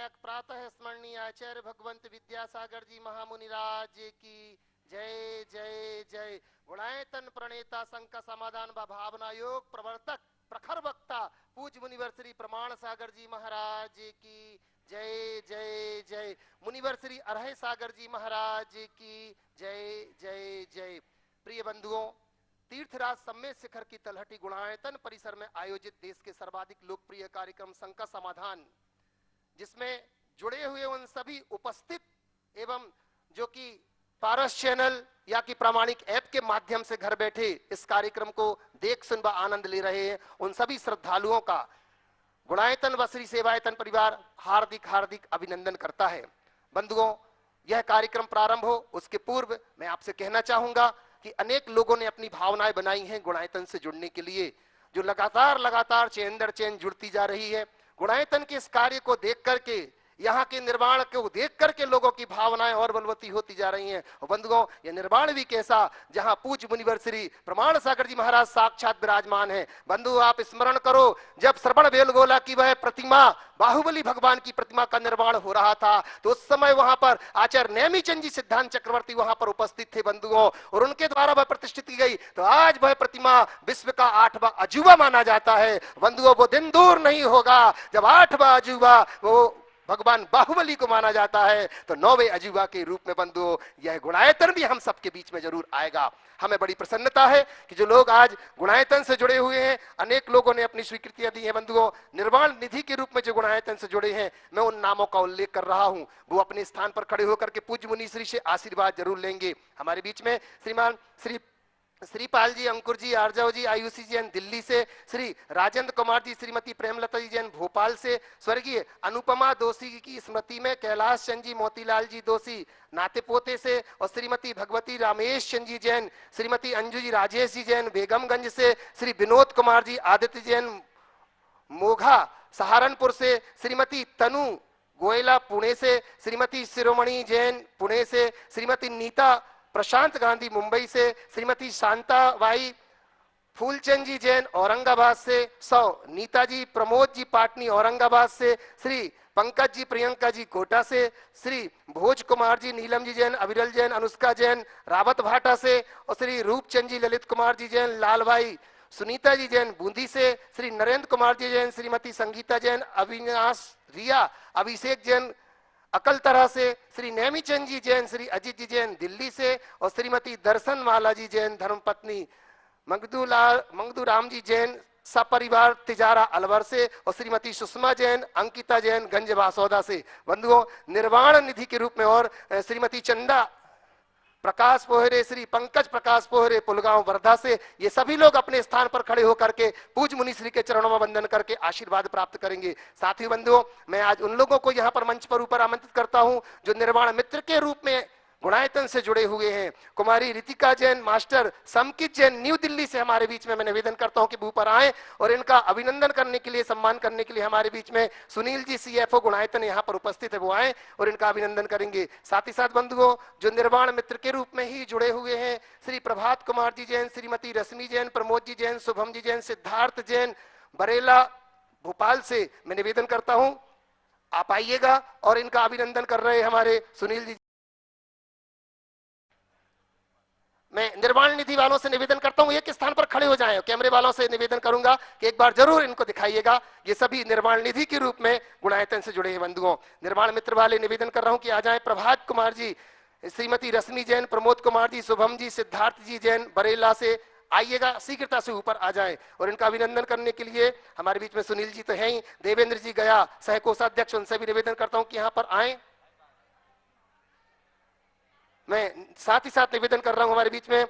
विनायक प्रातः स्मरणीय आचार्य भगवंत विद्यासागर जी महामुनिराज की जय जय जय। गुणायतन प्रणेता संघ समाधान व भावना योग प्रवर्तक प्रखर वक्ता पूज मुनिवर श्री प्रमाण सागर जी महाराज की जय जय जय। मुनिवर श्री अरह सागर जी महाराज की जय जय जय। प्रिय बंधुओं, तीर्थराज सम्मेद शिखर की तलहटी गुणायतन परिसर में आयोजित देश के सर्वाधिक लोकप्रिय कार्यक्रम संघ का समाधान, जिसमें जुड़े हुए उन सभी उपस्थित एवं जो कि पारस चैनल या कि प्रामाणिक ऐप के माध्यम से घर बैठे इस कार्यक्रम को देख सुन व आनंद ले रहे हैं, उन सभी श्रद्धालुओं का गुणायतन व श्री सेवायतन परिवार हार्दिक हार्दिक अभिनंदन करता है। बंधुओं, यह कार्यक्रम प्रारंभ हो उसके पूर्व मैं आपसे कहना चाहूंगा कि अनेक लोगों ने अपनी भावनाएं बनाई हैं गुणायतन से जुड़ने के लिए, जो लगातार चैन दर चैन जुड़ती जा रही है। गुणायतन के इस कार्य को देख करके, यहाँ के निर्माण को देख करके लोगों की भावनाएं और बलवती होती जा रही हैं। और बंधुओं, यह निर्माण भी कैसा, जहां पूज्य मुनिवर श्री प्रमाण सागर जी महाराज साक्षात विराजमान है। बंधु, आप स्मरण करो, जब श्रवण बेलगोला की वह प्रतिमा, बाहुबली भगवान की प्रतिमा का निर्माण हो रहा था, तो उस समय वहां पर आचार्य नेमिचंद जी सिद्धांत चक्रवर्ती वहां पर उपस्थित थे बंधुओं, और उनके द्वारा वह प्रतिष्ठित की गई। तो आज वह प्रतिमा विश्व का 8वां अजूबा माना जाता है। बंधुओं, वो दिन दूर नहीं होगा जब 8वां अजूबा वो भगवान बाहुबली को माना जाता है, तो 9वें अजूबा के रूप में बंधुओं यह गुणायतन भी हम सबके बीच में जरूर आएगा। हमें बड़ी प्रसन्नता है कि जो लोग आज गुणायतन से जुड़े हुए हैं, अनेक लोगों ने अपनी स्वीकृतियां दी हैं। बंधुओं, निर्वाण निधि के रूप में जो गुणायतन से जुड़े हैं, मैं उन नामों का उल्लेख कर रहा हूं। वो अपने स्थान पर खड़े होकर के पूज्य मुनि श्री से आशीर्वाद जरूर लेंगे। हमारे बीच में श्रीमान श्रीपाल जी, अंकुर जी, आर्जव जी आयुषी जैन दिल्ली से, श्री राजेंद्र कुमार जी, श्रीमती प्रेमलता जी जैन भोपाल से, स्वर्गीय अनुपमा दोषी की स्मृति में कैलाश चंद जी, मोतीलाल जी दोषी नाते पोते से, और श्रीमती भगवती रामेश चंद जी जैन, श्रीमती अंजू जी राजेश जी जैन बेगमगंज से, श्री विनोद कुमार जी आदित्य जैन मोघा सहारनपुर से, श्रीमती तनु गोयला पुणे से, श्रीमती शिरोमणि जैन पुणे से, श्रीमती नीता प्रशांत गांधी मुंबई से, श्रीमती शांता बाई फूलचंद जी जैन औरंगाबाद से, नीताजी प्रमोद जी पाटनी औरंगाबाद से, श्री पंकज जी प्रियंका जी कोटा से, श्री भोज कुमार जी, नीलम जी जैन, अविरल जैन, अनुष्का जैन रावत भाटा से, और श्री रूपचंद जी, ललित कुमार जी जैन लालभाई, सुनीता जी जैन बूंदी से, श्री नरेंद्र कुमार जी जैन, श्रीमती संगीता जैन, अविनाश रिया, अभिषेक जैन अकल तरह से, श्री नेमिचंद जी जैन, श्री अजीत जी जैन दिल्ली से, और श्रीमती दर्शन माला जी जैन धर्मपत्नी मंगदू राम जी जैन सपरिवार तिजारा अलवर से, और श्रीमती सुषमा जैन, अंकिता जैन गंज बासौदा से। बंधुओं, निर्वाण निधि के रूप में और श्रीमती चंदा प्रकाश पोहरे, श्री पंकज प्रकाश पोहरे पुलगांव वर्धा से, ये सभी लोग अपने स्थान पर खड़े होकर के पूज मुनि श्री के चरणों में वंदन करके आशीर्वाद प्राप्त करेंगे। साथी बंधुओं, मैं आज उन लोगों को यहाँ पर मंच पर ऊपर आमंत्रित करता हूँ जो निर्वाण मित्र के रूप में गुणायतन से जुड़े हुए हैं। कुमारी रितिका जैन, मास्टर समकित जैन न्यू दिल्ली से हमारे बीच में, मैं निवेदन करता हूं कि वो ऊपर आए और इनका अभिनंदन करने के लिए, सम्मान करने के लिए हमारे बीच में सुनील जी सीएफओ गुणायतन यहाँ पर उपस्थित है, वो आए और इनका अभिनंदन करेंगे। साथ ही साथ बंधुओं, जो निर्वाण मित्र के रूप में ही जुड़े हुए हैं, श्री प्रभात कुमार जी जैन, श्रीमती रश्मि जैन, प्रमोद जी जैन, शुभम जी जैन, सिद्धार्थ जैन बरेला भोपाल से, मैं निवेदन करता हूं आप आइएगा और इनका अभिनंदन कर रहे हमारे सुनील जी। मैं निर्वाण निधि वालों से निवेदन करता हूं एक स्थान पर खड़े हो जाएं। कैमरे वालों से निवेदन करूंगा कि एक बार जरूर इनको दिखाइएगा। ये सभी निर्वाण निधि के रूप में गुणायतन से जुड़े हैं। बंधुओं, निर्वाण मित्र वाले निवेदन कर रहा हूं कि आ जाएं। प्रभात कुमार जी, श्रीमती रश्मि जैन, प्रमोद कुमार जी, शुभम जी, सिद्धार्थ जी जैन बरेला से आइएगा, शीघ्रता से ऊपर आ जाएं और इनका अभिनंदन करने के लिए हमारे बीच में सुनील जी तो हैं ही, देवेंद्र जी गया सह कोषाध्यक्ष, उनसे भी निवेदन करता हूं कि यहाँ पर आए। मैं साथ ही साथ निवेदन कर रहा हूं हमारे बीच में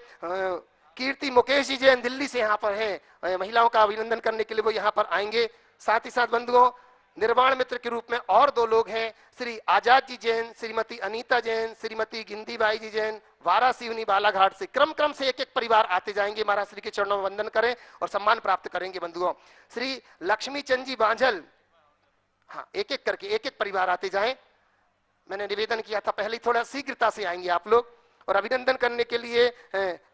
कीर्ति मुकेश जी जैन दिल्ली से यहाँ पर हैं, महिलाओं का अभिनंदन करने के लिए वो यहाँ पर आएंगे। साथ ही साथ बंधुओं, निर्वाण मित्र के रूप में और दो लोग हैं, श्री आजाद जी जैन, श्रीमती अनीता जैन, श्रीमती गिंदीबाई जी जैन वारासिवनी बालाघाट से। क्रम से एक एक परिवार आते जाएंगे, महाराज श्री के चरणों में वंदन करें और सम्मान प्राप्त करेंगे। बंधुओं, श्री लक्ष्मी चंद जी बांझल, हाँ एक एक करके एक एक परिवार आते जाएं। मैंने निवेदन किया था पहले, थोड़ा शीघ्रता से आएंगे आप लोग। और अभिनंदन करने के लिए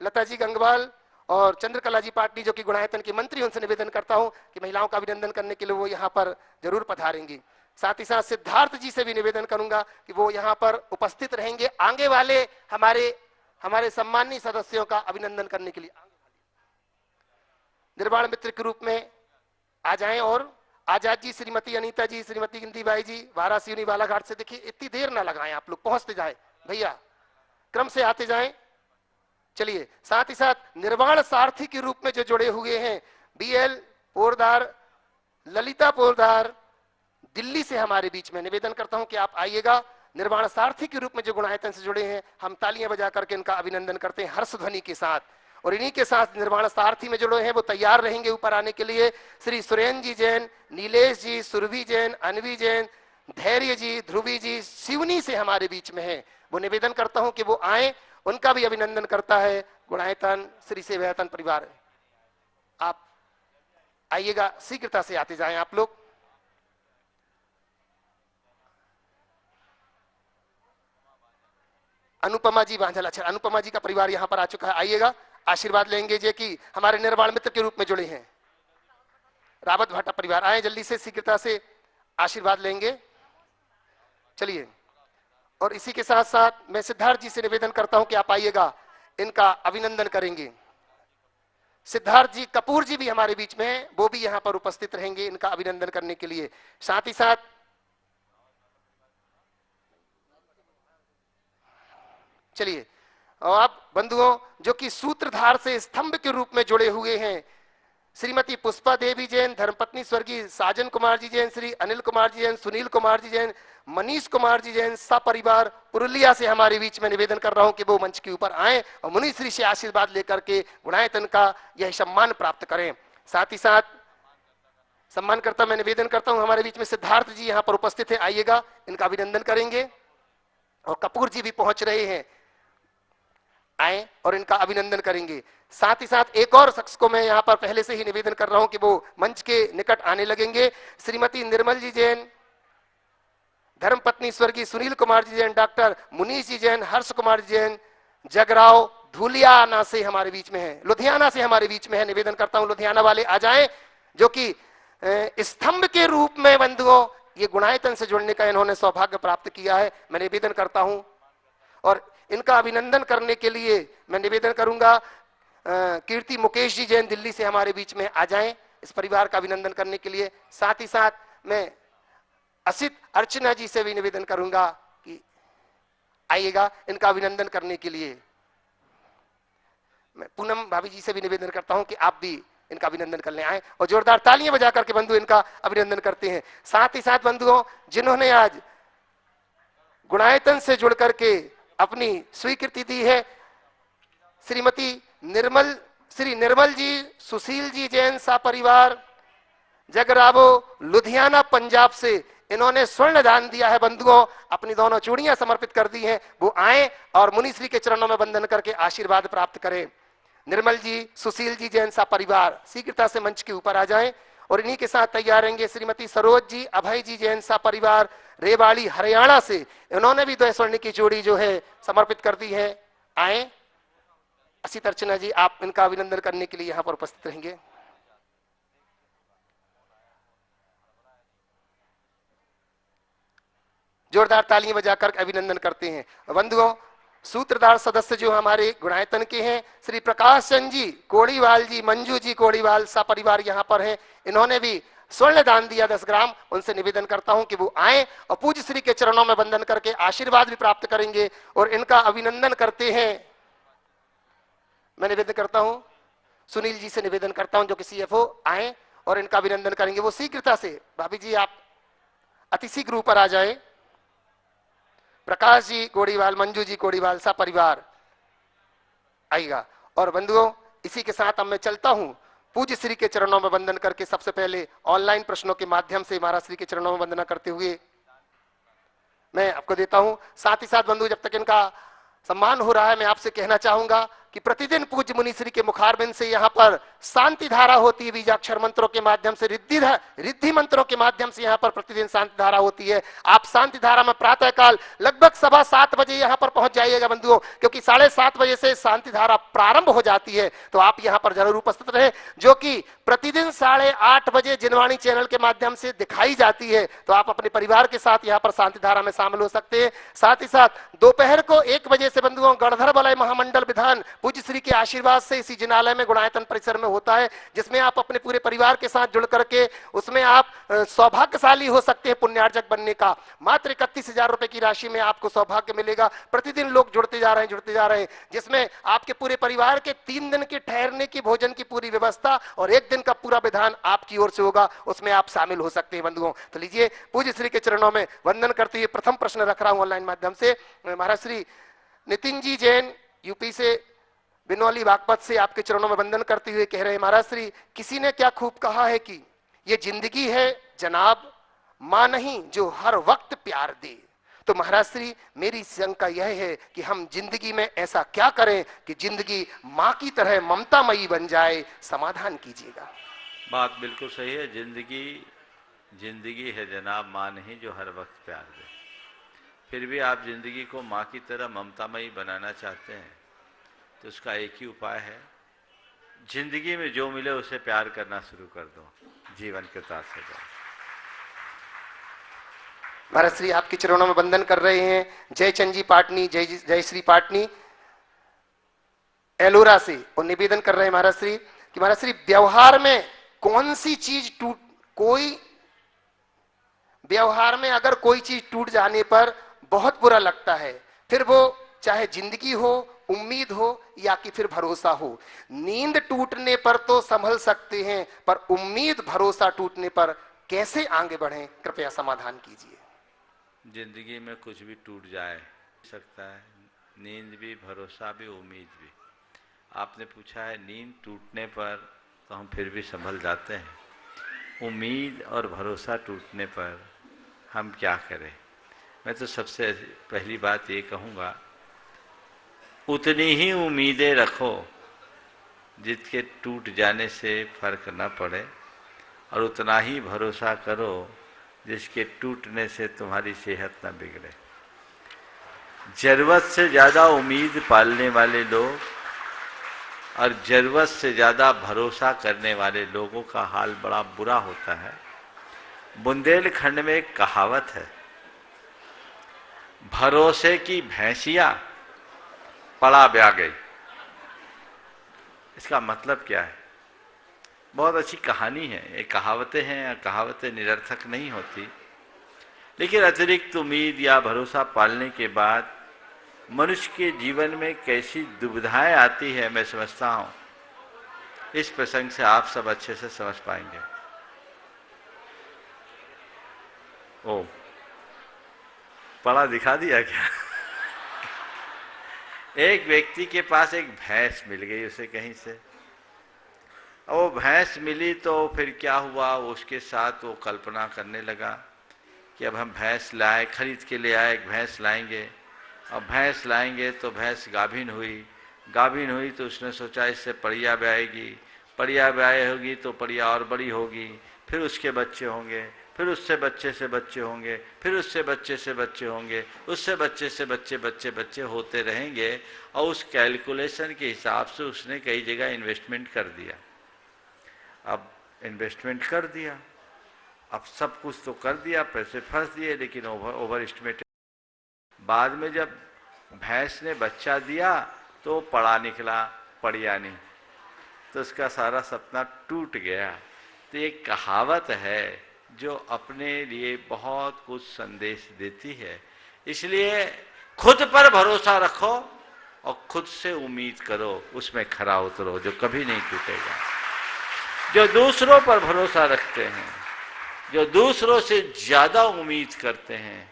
लता जी गंगवाल और चंद्रकला जी पाटनी जो कि गुणायतन के मंत्री, उनसे निवेदन करता हूं कि महिलाओं का अभिनंदन करने के लिए वो यहाँ पर जरूर पधारेंगी। साथ ही साथ सिद्धार्थ जी से भी निवेदन करूंगा कि वो यहाँ पर उपस्थित रहेंगे आगे वाले हमारे सम्मानीय सदस्यों का अभिनंदन करने के लिए निर्वाण मित्र के रूप में आ जाएं। और आजाद जी, श्रीमती अनीता जी, श्रीमती गिंदी बाई जी, वाराणसी बालाघाट से, देखिए इतनी देर ना लगाएं, आप लोग पहुंचते जाए भैया, क्रम से आते जाएं। चलिए, साथ ही साथ निर्वाण सारथी के रूप में जो जुड़े हुए हैं बीएल पोरदार, ललिता पोरदार, दिल्ली से हमारे बीच में, निवेदन करता हूं कि आप आइएगा। निर्वाण सारथी के रूप में जो गुणायतन से जुड़े हैं, हम तालियां बजा करके इनका अभिनंदन करते हैं हर्ष ध्वनि के साथ। और इन्हीं के साथ निर्वाण सारथी में जुड़े हैं वो तैयार रहेंगे ऊपर आने के लिए। श्री सुरेन जी जैन, नीलेश जी, सुरभि जैन, अनवी जैन, धैर्य जी, ध्रुवी जी सिवनी से हमारे बीच में है, वो निवेदन करता हूं कि वो आए, उनका भी अभिनंदन करता है गुणायतन श्री सेवायतन परिवार। आप आइएगा, शीघ्रता से आते जाएं आप लोग। अनुपमा जी बांझल, अच्छा अनुपमा जी का परिवार यहां पर आ चुका है, आइएगा, आशीर्वाद लेंगे जे कि हमारे निर्वाण मित्र के रूप में जुड़े हैं। रावत भाटा परिवार आए जल्दी से, शीघ्रता से आशीर्वाद लेंगे। चलिए, और इसी के साथ साथ मैं सिद्धार्थ जी से निवेदन करता हूं कि आप आइएगा, इनका अभिनंदन करेंगे। सिद्धार्थ जी कपूर जी भी हमारे बीच में हैं, वो भी यहां पर उपस्थित रहेंगे इनका अभिनंदन करने के लिए। साथ ही साथ चलिए, और आप बंधुओं जो कि सूत्रधार से स्तंभ के रूप में जुड़े हुए हैं, श्रीमती पुष्पा देवी जैन, धर्मपत्नी स्वर्गीय साजन कुमार जी जैन, श्री अनिल कुमार जी जैन, सुनील कुमार जी जैन, मनीष कुमार जी जैन, सपरिवार पुरुलिया से हमारे बीच में निवेदन कर रहा हूं कि वो मंच के ऊपर आए और मुनि श्री से आशीर्वाद लेकर के गुणायतन का यह सम्मान प्राप्त करें। साथ ही साथ सम्मान करता मैं निवेदन करता हूं, हमारे बीच में सिद्धार्थ जी यहां पर उपस्थित है, आइएगा, इनका अभिनंदन करेंगे। और कपूर जी भी पहुंच रहे हैं, आए और इनका अभिनंदन करेंगे। साथ ही साथ एक और शख्स को मैं यहां पर पहले से ही निवेदन कर रहा हूं कि वो मंच के निकट आने लगेंगे। श्रीमती निर्मल जी जैन, धर्मपत्नी स्वर्गीय सुनील कुमार जी जैन, डॉक्टर मुनीष जी जैन, हर्ष कुमार जी जैन, जगराव धुलियाना से हमारे बीच में है, लुधियाना से हमारे बीच में है, निवेदन करता हूं लुधियाना वाले आ जाएं, जो कि स्तंभ के रूप में बंधुओं ये गुणायतन से जुड़ने का इन्होंने सौभाग्य प्राप्त किया है। मैं निवेदन करता हूं और इनका अभिनंदन करने के लिए मैं निवेदन करूंगा कीर्ति मुकेश जी जैन दिल्ली से हमारे बीच में आ जाएं इस परिवार का अभिनंदन करने के लिए। साथ ही साथ मैं असित अर्चना जी से भी निवेदन करूंगा कि आइएगा इनका अभिनंदन करने के लिए। मैं पूनम भाभी जी से भी निवेदन करता हूं कि आप भी इनका अभिनंदन करने आए और जोरदार तालियां बजा करके बंधु इनका अभिनंदन करते हैं। साथ ही साथ बंधुओं जिन्होंने आज गुणायतन से जुड़ करके अपनी स्वीकृति दी है, श्रीमती श्री निर्मल जी, सुशील जी जैन सा परिवार, जगरावो लुधियाना पंजाब से, इन्होंने स्वर्ण दान दिया है बंधुओं, अपनी दोनों चूड़ियां समर्पित कर दी हैं, वो आए और मुनिश्री के चरणों में वंदन करके आशीर्वाद प्राप्त करें। निर्मल जी, सुशील जी जैन सा परिवार शीघ्रता से मंच के ऊपर आ जाएं और इन्हीं के साथ तैयार रहेंगे श्रीमती सरोज जी, अभय जी जैन सा परिवार, रेवाड़ी हरियाणा से, इन्होंने भी 2 स्वर्ण की चूड़ी जो है समर्पित कर दी है, आए। असित अर्चना जी आप इनका अभिनंदन करने के लिए यहां पर उपस्थित रहेंगे। जोरदार तालियां बजाकर अभिनंदन करते हैं। बंधुओं सूत्रधार सदस्य जो हमारे गुणायतन के हैं, श्री प्रकाश चंद जी कोड़ीवाल जी, मंजू जी कोड़ीवाल सा परिवार यहां पर हैं, इन्होंने भी स्वर्ण दान दिया 10 ग्राम। उनसे निवेदन करता हूं कि वो आए और पूज्य श्री के चरणों में वंदन करके आशीर्वाद भी प्राप्त करेंगे और इनका अभिनंदन करते हैं। मैं निवेदन करता हूं, सुनील जी से निवेदन करता हूं जो कि सीएफओ, आए और इनका अभिनंदन करेंगे। वो शीघ्रता से, भाभी जी आप अति शीघ्र ऊपर आ जाए। प्रकाश जी कोड़ीवाल, मंजू जी कोड़ीवाल सा परिवार आएगा। और बंधुओं इसी के साथ अब मैं चलता हूं पूज्य श्री के चरणों में वंदन करके, सबसे पहले ऑनलाइन प्रश्नों के माध्यम से महाराज श्री के चरणों में वंदना करते हुए मैं आपको देता हूं। साथ ही साथ बंधु जब तक इनका सम्मान हो रहा है, मैं आपसे कहना चाहूंगा कि प्रतिदिन पूज्य मुनिश्री के मुखारबिंद से यहाँ पर शांति धारा होती है, बीजाक्षर मंत्रों के माध्यम से, रिद्धि मंत्रों के माध्यम से यहाँ पर प्रतिदिन शांति धारा होती है। आप शांति धारा में प्रातः काल लगभग 7:15 बजे यहाँ पर पहुंच जाइएगा बंधुओं, क्योंकि 7:30 बजे से शांति धारा प्रारंभ हो जाती है। तो आप यहाँ पर जरूर उपस्थित रहे, जो कि प्रतिदिन 8:30 बजे जिनवाणी चैनल के माध्यम से दिखाई जाती है। तो आप अपने परिवार के साथ यहाँ पर शांति धारा में शामिल हो सकते हैं। साथ ही साथ दोपहर को 1 बजे से बंधुओं गणधर वलय महामंडल विधान पूज्य श्री के आशीर्वाद से इसी जिनालय में गुणायतन परिसर में होता है, जिसमें आप अपने पूरे परिवार के साथ जुड़ करके उसमें आप सौभाग्यशाली हो सकते हैं पुण्यार्जक बनने का। मात्र 31,000 रुपए की राशि में आपको सौभाग्य मिलेगा। प्रतिदिन लोग जुड़ते जा रहे हैं, जिसमें आपके पूरे परिवार के 3 दिन के ठहरने की, भोजन की पूरी व्यवस्था और 1 दिन का पूरा विधान आपकी ओर से होगा। उसमें आप शामिल हो सकते हैं बंधुओं। तो लीजिए पूज्य श्री के चरणों में वंदन करते हुए प्रथम प्रश्न रख रहा हूं ऑनलाइन माध्यम से। महाराज श्री नितिन जी जैन यूपी से बिनौली बागपत से आपके चरणों में वंदन करते हुए कह रहे हैं, महाराज श्री किसी ने क्या खूब कहा है कि ये जिंदगी है जनाब, मां नहीं जो हर वक्त प्यार दे। तो महाराज श्री मेरी शंका यह है कि हम जिंदगी में ऐसा क्या करें कि जिंदगी मां की तरह ममतामयी बन जाए, समाधान कीजिएगा। बात बिल्कुल सही है। जिंदगी है जनाब, मां नहीं जो हर वक्त प्यार दे। फिर भी आप जिंदगी को मां की तरह ममतामयी बनाना चाहते हैं तो उसका एक ही उपाय है, जिंदगी में जो मिले उसे प्यार करना शुरू कर दो, जीवन कृतार्थ हो जाए। महाराज श्री आपके चरणों में वंदन कर रहे हैं जयचंद जी पाटनी, जय श्री पाटनी एलोरा से, और निवेदन कर रहे हैं महाराज श्री कि महाराज श्री व्यवहार में कौन सी चीज व्यवहार में अगर कोई चीज टूट जाने पर बहुत बुरा लगता है, फिर वो चाहे जिंदगी हो, उम्मीद हो या कि फिर भरोसा हो। नींद टूटने पर तो संभल सकते हैं, पर उम्मीद भरोसा टूटने पर कैसे आगे बढ़ें, कृपया समाधान कीजिए। जिंदगी में कुछ भी टूट जाए सकता है, नींद भी, भरोसा भी, उम्मीद भी। आपने पूछा है नींद टूटने पर तो हम फिर भी संभल जाते हैं, उम्मीद और भरोसा टूटने पर हम क्या करें। मैं तो सबसे पहली बात ये कहूँगा, उतनी ही उम्मीदें रखो जिसके टूट जाने से फर्क न पड़े, और उतना ही भरोसा करो जिसके टूटने से तुम्हारी सेहत न बिगड़े। जरूरत से ज़्यादा उम्मीद पालने वाले लोग और जरूरत से ज़्यादा भरोसा करने वाले लोगों का हाल बड़ा बुरा होता है। बुंदेलखंड में एक कहावत है, भरोसे की भैंसिया पड़ा ब्या गई। इसका मतलब क्या है? बहुत अच्छी कहानी है, ये कहावतें हैं, कहावतें निरर्थक नहीं होती, लेकिन अतिरिक्त उम्मीद या भरोसा पालने के बाद मनुष्य के जीवन में कैसी दुविधाएं आती है, मैं समझता हूँ इस प्रसंग से आप सब अच्छे से समझ पाएंगे। ओ, पढ़ा दिखा दिया क्या? एक व्यक्ति के पास एक भैंस मिल गई उसे कहीं से। वो भैंस मिली तो फिर क्या हुआ, उसके साथ वो कल्पना करने लगा कि अब हम भैंस लाए, खरीद के ले आए, एक भैंस लाएंगे। अब भैंस लाएंगे तो भैंस गाभिन हुई तो उसने सोचा इससे पड़िया ब्याएगी, पड़िया ब्याए होगी तो पड़िया और बड़ी होगी, फिर उसके बच्चे होंगे, फिर उससे बच्चे से बच्चे होंगे, फिर उससे बच्चे से बच्चे होंगे, उससे बच्चे से बच्चे होते रहेंगे। और उस कैलकुलेशन के हिसाब से उसने कई जगह इन्वेस्टमेंट कर दिया। अब इन्वेस्टमेंट कर दिया, अब सब कुछ तो कर दिया, पैसे फंस दिए, लेकिन ओवर एस्टिमेटेड। बाद में जब भैंस ने बच्चा दिया तो पड़ा निकला, पड़िया नहीं, तो उसका सारा सपना टूट गया। तो एक कहावत है जो अपने लिए बहुत कुछ संदेश देती है। इसलिए खुद पर भरोसा रखो और खुद से उम्मीद करो, उसमें खरा उतरो, जो कभी नहीं टूटेगा। जो दूसरों पर भरोसा रखते हैं, जो दूसरों से ज्यादा उम्मीद करते हैं,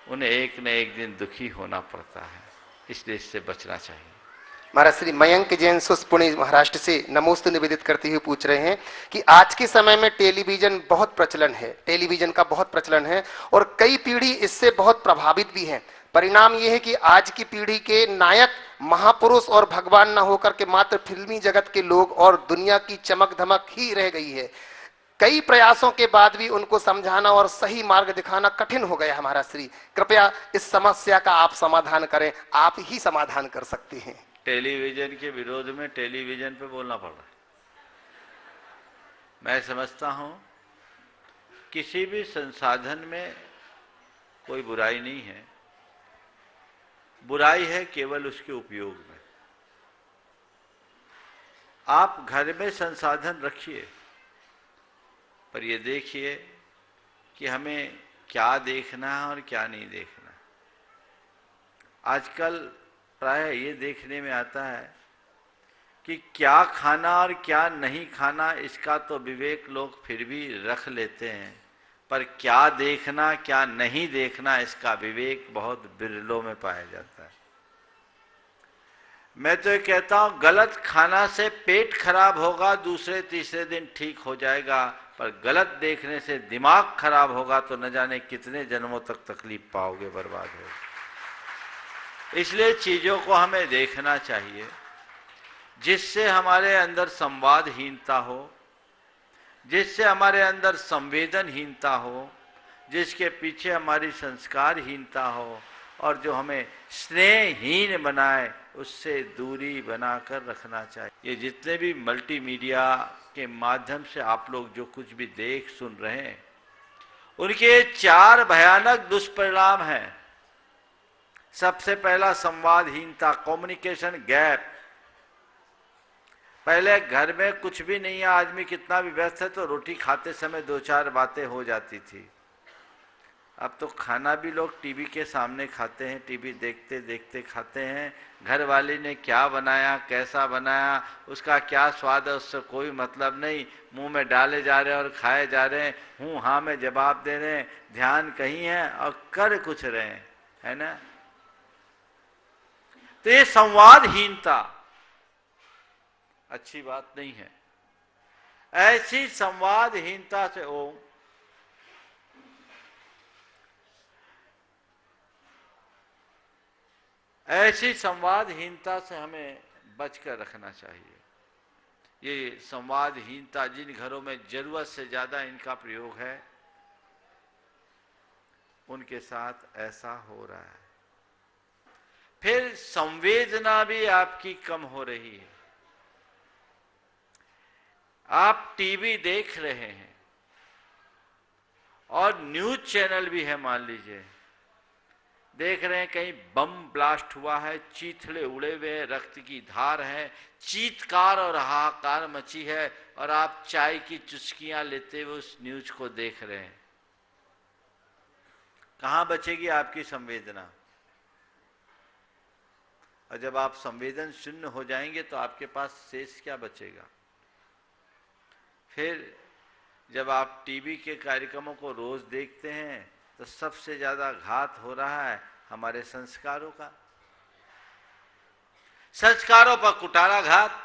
उन्हें एक न एक दिन दुखी होना पड़ता है, इसलिए इससे बचना चाहिए। महाराज श्री मयंक जैन सुपुणे महाराष्ट्र से नमोस्तु निवेदित करते हुए पूछ रहे हैं कि आज के समय में टेलीविजन बहुत प्रचलन है, टेलीविजन का बहुत प्रचलन है और कई पीढ़ी इससे बहुत प्रभावित भी हैं। परिणाम यह है कि आज की पीढ़ी के नायक महापुरुष और भगवान न होकर के मात्र फिल्मी जगत के लोग और दुनिया की चमक धमक ही रह गई है। कई प्रयासों के बाद भी उनको समझाना और सही मार्ग दिखाना कठिन हो गया। हमारा श्री कृपया इस समस्या का आप समाधान करें, आप ही समाधान कर सकते हैं। टेलीविजन के विरोध में टेलीविजन पे बोलना पड़ रहा है। मैं समझता हूं किसी भी संसाधन में कोई बुराई नहीं है, बुराई है केवल उसके उपयोग में। आप घर में संसाधन रखिए, पर ये देखिए कि हमें क्या देखना है और क्या नहीं देखना। आजकल प्राय ये देखने में आता है कि क्या खाना और क्या नहीं खाना, इसका तो विवेक लोग फिर भी रख लेते हैं, पर क्या देखना क्या नहीं देखना इसका विवेक बहुत बिरलों में पाया जाता है। मैं तो ये कहता हूं गलत खाना से पेट खराब होगा, दूसरे तीसरे दिन ठीक हो जाएगा, पर गलत देखने से दिमाग खराब होगा तो न जाने कितने जन्मों तक तकलीफ पाओगे, बर्बाद होगे। इसलिए चीजों को हमें देखना चाहिए जिससे हमारे अंदर संवादहीनता हो, जिससे हमारे अंदर संवेदनहीनता हो, जिसके पीछे हमारी संस्कारहीनता हो और जो हमें स्नेहहीन बनाए, उससे दूरी बनाकर रखना चाहिए। ये जितने भी मल्टीमीडिया के माध्यम से आप लोग जो कुछ भी देख सुन रहे हैं, उनके 4 भयानक दुष्परिणाम हैं। सबसे पहला संवादहीनता, कम्युनिकेशन गैप। पहले घर में कुछ भी नहीं है, आदमी कितना भी व्यस्त है तो रोटी खाते समय 2-4 बातें हो जाती थी। अब तो खाना भी लोग टीवी के सामने खाते हैं, टीवी देखते देखते खाते हैं। घर वाले ने क्या बनाया, कैसा बनाया, उसका क्या स्वाद है, उससे कोई मतलब नहीं, मुंह में डाले जा रहे हैं और खाए जा रहे हैं, हूँ हाँ में जवाब दे रहे हैं, ध्यान कहीं है और कर कुछ रहे हैं, है ना। तो ये संवादहीनता अच्छी बात नहीं है। ऐसी संवादहीनता से ऐसी संवादहीनता से हमें बचकर रखना चाहिए। ये संवादहीनता जिन घरों में जरूरत से ज्यादा इनका प्रयोग है, उनके साथ ऐसा हो रहा है। फिर संवेदना भी आपकी कम हो रही है। आप टीवी देख रहे हैं और न्यूज चैनल भी है, मान लीजिए, देख रहे हैं कहीं बम ब्लास्ट हुआ है, चीथड़े उड़े हुए हैं, रक्त की धार है, चीत्कार और हाहाकार मची है, और आप चाय की चुस्कियां लेते हुए उस न्यूज को देख रहे हैं। कहां बचेगी आपकी संवेदना? और जब आप संवेदन शून्य हो जाएंगे तो आपके पास शेष क्या बचेगा? फिर जब आप टीवी के कार्यक्रमों को रोज देखते हैं तो सबसे ज्यादा घात हो रहा है हमारे संस्कारों का। संस्कारों पर कुठाराघात।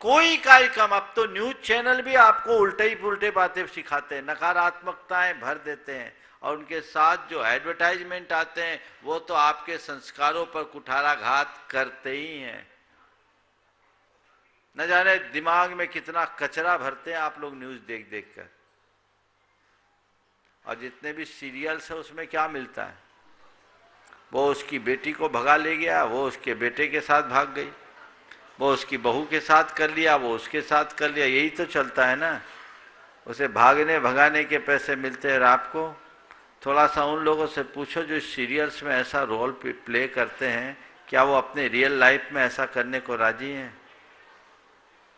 कोई कार्यक्रम, अब तो न्यूज चैनल भी आपको उल्टे ही पुल्टे बातें सिखाते हैं, नकारात्मकताएं भर देते हैं, और उनके साथ जो एडवर्टाइजमेंट आते हैं वो तो आपके संस्कारों पर कुठाराघात करते ही हैं। न जाने दिमाग में कितना कचरा भरते हैं आप लोग न्यूज देख देख कर। और जितने भी सीरियल्स है उसमें क्या मिलता है? वो उसकी बेटी को भगा ले गया, वो उसके बेटे के साथ भाग गई, वो उसकी बहू के साथ कर लिया, वो उसके साथ कर लिया, यही तो चलता है ना। उसे भागने भगाने के पैसे मिलते हैं। आपको थोड़ा सा उन लोगों से पूछो जो सीरियल्स में ऐसा रोल प्ले करते हैं, क्या वो अपने रियल लाइफ में ऐसा करने को राजी हैं?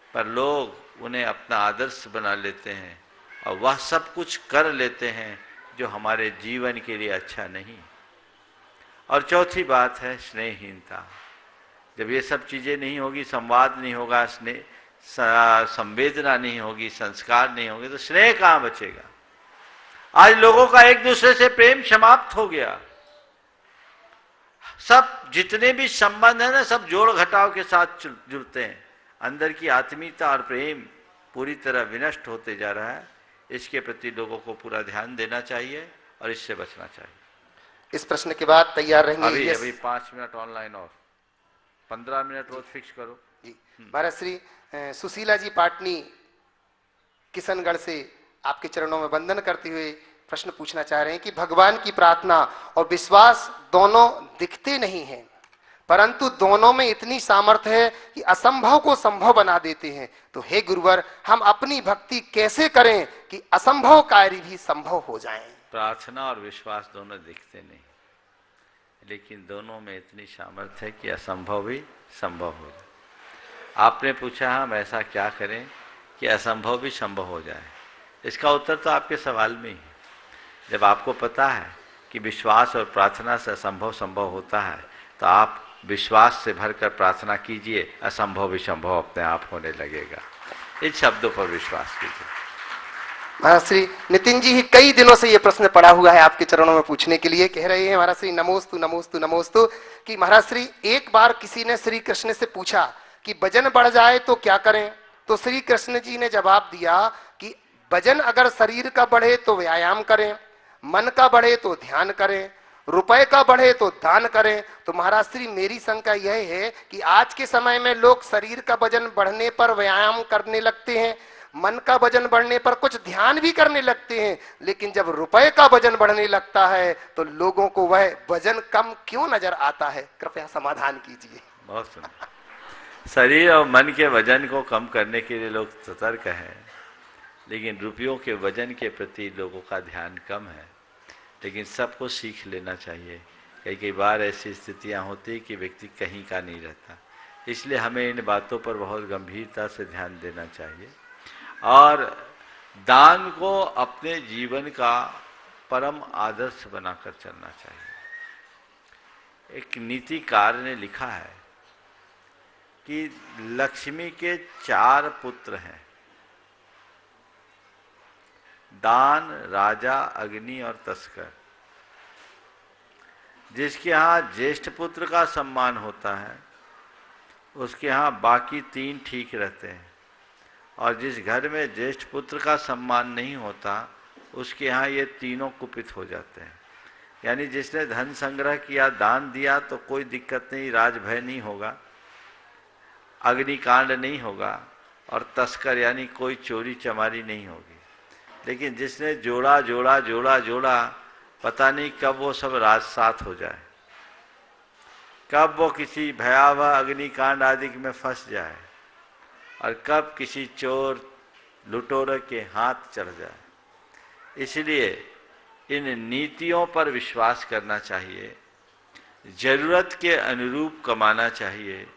पर लोग उन्हें अपना आदर्श बना लेते हैं और वह सब कुछ कर लेते हैं जो हमारे जीवन के लिए अच्छा नहीं। और चौथी बात है स्नेहहीनता। जब ये सब चीजें नहीं होगी, संवाद नहीं होगा, संवेदना नहीं होगी, संस्कार नहीं होंगे, तो स्नेह कहां बचेगा? आज लोगों का एक दूसरे से प्रेम समाप्त हो गया। सब जितने भी संबंध है ना, सब जोड़ घटाव के साथ जुड़ते हैं। अंदर की आत्मीयता और प्रेम पूरी तरह विनष्ट होते जा रहा है। इसके प्रति लोगों को पूरा ध्यान देना चाहिए और इससे बचना चाहिए। इस प्रश्न के बाद तैयार रहेंगे। अभी अभी 5 मिनट ऑनलाइन और 15 मिनट रोज फिक्स करो जी। महाराज श्री सुशीला जी पाटनी किशनगढ़ से आपके चरणों में वंदन करते हुए प्रश्न पूछना चाह रहे हैं कि भगवान की प्रार्थना और विश्वास दोनों दिखते नहीं हैं, परंतु दोनों में इतनी सामर्थ्य है कि असंभव को संभव बना देते हैं। तो हे गुरुवर, हम अपनी भक्ति कैसे करें कि असंभव कार्य भी संभव हो जाएं? प्रार्थना और विश्वास दोनों दिखते नहीं, लेकिन दोनों में इतनी सामर्थ्य है कि असंभव भी संभव हो जाए। आपने पूछा हम ऐसा क्या करें कि असंभव भी संभव हो जाए। इसका उत्तर तो आपके सवाल में ही है। जब आपको पता है कि विश्वास और प्रार्थना से असंभव संभव होता है, तो आप विश्वास से भरकर प्रार्थना कीजिए, असंभव भी संभव अपने आप होने लगेगा। इन शब्दों पर विश्वास कीजिए। महाराज श्री नितिन जी ही कई दिनों से ये प्रश्न पड़ा हुआ है आपके चरणों में पूछने के लिए। कह रहे हैं महाराज श्री नमोस्तु नमोस्तु नमोस्तु कि महाराज श्री एक बार किसी ने श्री कृष्ण से पूछा कि वजन बढ़ जाए तो क्या करें? तो श्री कृष्ण जी ने जवाब दिया कि वजन अगर शरीर का बढ़े तो व्यायाम करें, मन का बढ़े तो ध्यान करें, रुपए का बढ़े तो दान करें। तो महाराज श्री मेरी शंका यह है कि आज के समय में लोग शरीर का वजन बढ़ने पर व्यायाम करने लगते हैं, मन का वजन बढ़ने पर कुछ ध्यान भी करने लगते हैं, लेकिन जब रुपए का वजन बढ़ने लगता है तो लोगों को वह वजन कम क्यों नजर आता है? कृपया समाधान कीजिए। बहुत सुंदर। शरीर और मन के वजन को कम करने के लिए लोग सतर्क हैं, लेकिन रुपयों के वजन के प्रति लोगों का ध्यान कम है। लेकिन सबको सीख लेना चाहिए। कई बार ऐसी स्थितियां होती कि व्यक्ति कहीं का नहीं रहता, इसलिए हमें इन बातों पर बहुत गंभीरता से ध्यान देना चाहिए और दान को अपने जीवन का परम आदर्श बनाकर चलना चाहिए। एक नीतिकार ने लिखा है कि लक्ष्मी के 4 पुत्र हैं, दान, राजा, अग्नि और तस्कर। जिसके यहाँ ज्येष्ठ पुत्र का सम्मान होता है, उसके यहाँ बाकी 3 ठीक रहते हैं, और जिस घर में ज्येष्ठ पुत्र का सम्मान नहीं होता, उसके यहाँ ये तीनों कुपित हो जाते हैं। यानी जिसने धन संग्रह किया, दान दिया, तो कोई दिक्कत नहीं, राजभय नहीं होगा, अग्निकांड नहीं होगा, और तस्कर यानी कोई चोरी चमारी नहीं होगी। लेकिन जिसने जोड़ा जोड़ा जोड़ा जोड़ा, पता नहीं कब वो सब राजसात हो जाए, कब वो किसी भयावह अग्निकांड आदि में फंस जाए, और कब किसी चोर लुटेरे के हाथ चढ़ जाए। इसलिए इन नीतियों पर विश्वास करना चाहिए, जरूरत के अनुरूप कमाना चाहिए,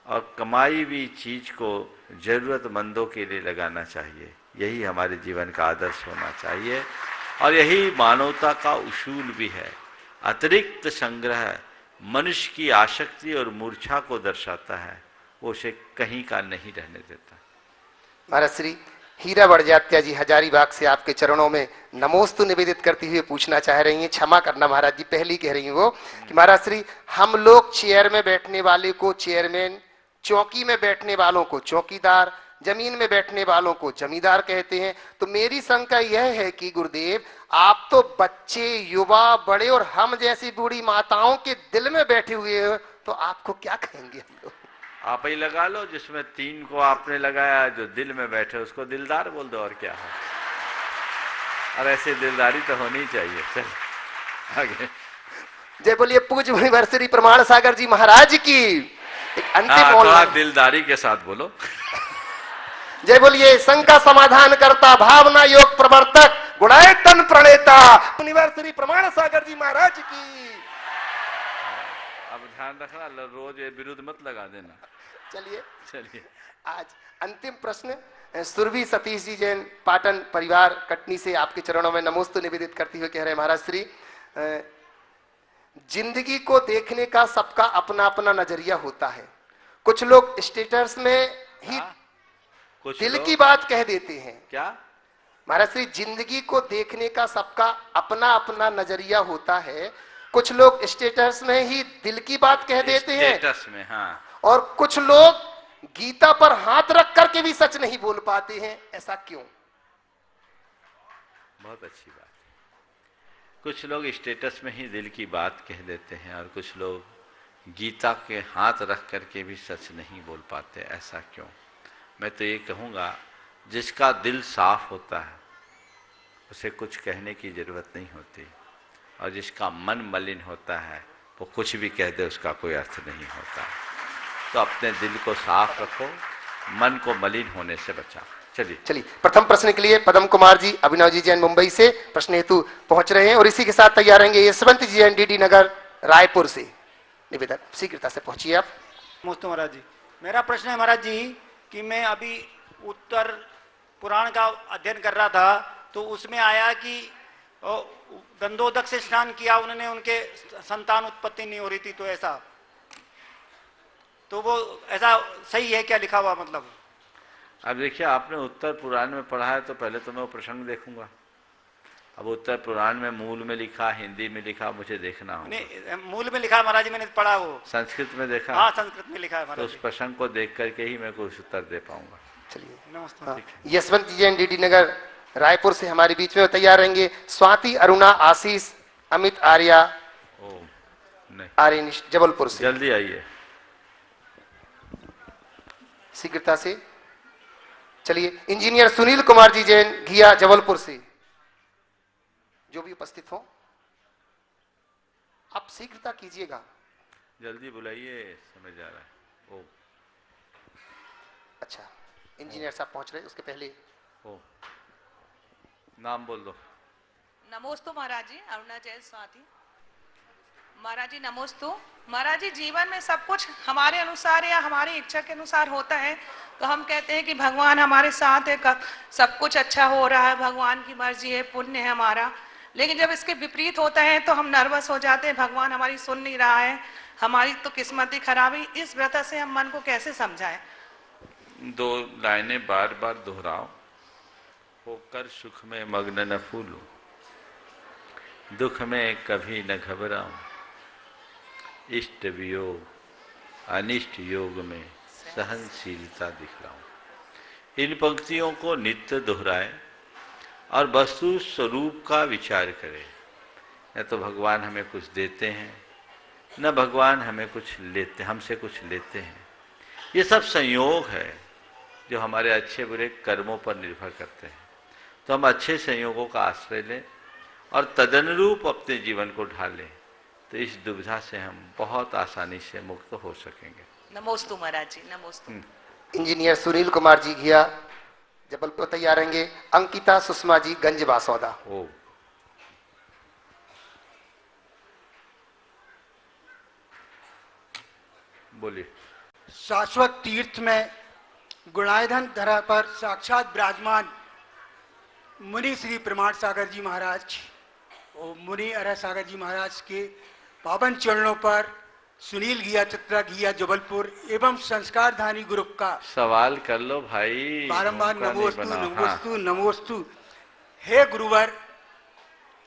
और कमाई हुई चीज को जरूरतमंदों के लिए लगाना चाहिए। यही हमारे जीवन का आदर्श होना चाहिए, और यही मानवता का उसूल भी है। अतिरिक्त संग्रह मनुष्य की आसक्ति और मूर्छा को दर्शाता है, वो उसे कहीं का नहीं रहने देता। महाराज श्री हीरा बड़जात्या जी हजारीबाग से आपके चरणों में नमोस्तु निवेदित करती हुए पूछना चाह रही हैं। क्षमा करना महाराज जी, पहली कह रही हैं वो कि महाराज श्री हम लोग चेयर में बैठने वाले को चेयरमैन, चौकी में बैठने वालों को चौकीदार, जमीन में बैठने वालों को जमींदार कहते हैं। तो मेरी शंका यह है कि गुरुदेव, आप तो बच्चे, युवा, बड़े और हम जैसी बूढ़ी माताओं के दिल में बैठे हुए हो, तो आपको क्या कहेंगे हम लोग? आप ही लगा लो, जिसमें 3 को आपने लगाया, जो दिल में बैठे उसको दिलदार बोल दो, और क्या है। और ऐसी दिलदारी तो होनी चाहिए। चल आगे। जय बोलिए पूज्य यूनिवर्सिटी प्रमाण सागर जी महाराज की। एक अंतिम दिलदारी के साथ बोलो। जय बोलिए शंका समाधान करता, भावना योग प्रवर्तक, गुणायतन प्रणेता यूनिवर्सिटी प्रमाण सागर जी महाराज की। अब ध्यान रखना, रोज विरुद्ध मत लगा देना। चलिए आज अंतिम प्रश्न सुरभि सतीश जी जैन पाटन परिवार कटनी से आपके चरणों में नमोस्तु निवेदित करती हुए कह रहे हैं महाराज श्री, जिंदगी को देखने का सबका अपना अपना नजरिया होता है। कुछ लोग स्टेटस में ही कुछ दिल की बात कह देते हैं। क्या महाराज श्री, जिंदगी को देखने का सबका अपना अपना नजरिया होता है। कुछ लोग स्टेटस में ही दिल की बात कह देते हैं, स्टेटस में, हाँ। और कुछ लोग गीता पर हाथ रख करके भी सच नहीं बोल पाते हैं। ऐसा क्यों? बहुत अच्छी बात। कुछ लोग स्टेटस में ही दिल की बात कह देते हैं और कुछ लोग गीता के हाथ रख करके भी सच नहीं बोल पाते। ऐसा क्यों? मैं तो ये कहूँगा, जिसका दिल साफ होता है उसे कुछ कहने की ज़रूरत नहीं होती, और जिसका मन मलिन होता है वो कुछ भी कह दे उसका कोई अर्थ नहीं होता। तो अपने दिल को साफ रखो, मन को मलिन होने से बचाओ। चलिए प्रथम प्रश्न के लिए पदम कुमार जी, अभिनव जी जैन मुंबई से प्रश्न हेतु पहुंच रहे हैं, और इसी के साथ तैयार रहेंगे यशवंत जी जैन डीडी नगर रायपुर से। निवेदन शीघ्रता से पहुंचिए आप। नमस्ते महाराज जी। मेरा प्रश्न है महाराज जी कि मैं अभी उत्तर पुराण का अध्ययन कर रहा था, तो उसमें आया कि गंधोदक से स्नान किया उन्होंने, उनके संतान उत्पत्ति नहीं हो रही थी, तो ऐसा, तो वो ऐसा सही है क्या लिखा हुआ? मतलब अब देखिए, आपने उत्तर पुराण में पढ़ा है तो पहले तो मैं वो प्रसंग देखूंगा। अब उत्तर पुराण में मूल में लिखा, हिंदी में लिखा, मुझे देखना होगा। नहीं, मूल में लिखा है महाराज जी, मैंने पढ़ा। वो संस्कृत में देखा? हाँ, संस्कृत में लिखा है तो महाराज उस प्रसंग को देख करके ही मैं कुछ उत्तर दे पाऊंगा। चलिए, नमस्ते। यशवंत जी जैन डीडी नगर रायपुर से हमारे बीच में तैयार रहेंगे। स्वाति, अरुणा, आशीष, अमित, आर्या, नहीं, आर्यनिश जबलपुर से। जल्दी आइए शीघ्रता से। चलिए, इंजीनियर सुनील कुमार जी जैन घिया जबलपुर से, जो भी उपस्थित हो आप शीघ्रता कीजिएगा। जल्दी बुलाइए, समय जा रहा है। ओ अच्छा, इंजीनियर साहब पहुंच रहे, उसके पहले ओ नाम बोल दो। नमोस्तु महाराज जी। अरुणा जय स्वाति। महाराज जी नमोस्तु। महाराज जी, जीवन में सब कुछ हमारे अनुसार या हमारी इच्छा के अनुसार होता है, तो हम कहते हैं कि भगवान हमारे साथ है, सब कुछ अच्छा हो रहा है, भगवान की मर्जी है, पुण्य है हमारा। लेकिन जब इसके विपरीत होता है तो हम नर्वस हो जाते हैं, भगवान हमारी सुन नहीं रहा है, हमारी तो किस्मत ही खराब है। इस व्रत से हम मन को कैसे समझाएं? दो लाइनें बार बार दोहराओ। होकर सुख में मग्न न फूलूं, दुख में कभी न घबराऊं, इष्ट वियोग अनिष्ट योग में सहनशीलता दिखलाऊं। इन पंक्तियों को नित्य दोहराएं और वस्तु स्वरूप का विचार करें। न तो भगवान हमें कुछ देते हैं, न भगवान हमें कुछ लेते, हमसे कुछ लेते हैं। ये सब संयोग है जो हमारे अच्छे बुरे कर्मों पर निर्भर करते हैं। तो हम अच्छे संयोगों का आश्रय लें और तदनुरूप अपने जीवन को ढालें, तो इस दुविधा से हम बहुत आसानी से मुक्त हो सकेंगे। नमोस्तु महाराज जी, नमोस्तु। इंजीनियर सुनील कुमार जी घिया जबलपुर तैयार रहेंगे। अंकिता सुषमा जी गंज बासौदा। ओ बोलिए। शाश्वत तीर्थ में गुणायधन धरा पर साक्षात विराजमान मुनि श्री प्रमाण सागर जी महाराज और मुनि अरह सागर जी महाराज के पावन चरणों पर सुनील घिया चित्रा घिया जबलपुर एवं संस्कारधानी ग्रुप का सवाल कर लो भाई, बारंबार नमोस्तु हाँ। नमोस्तु नमोस्तु। हे गुरुवर,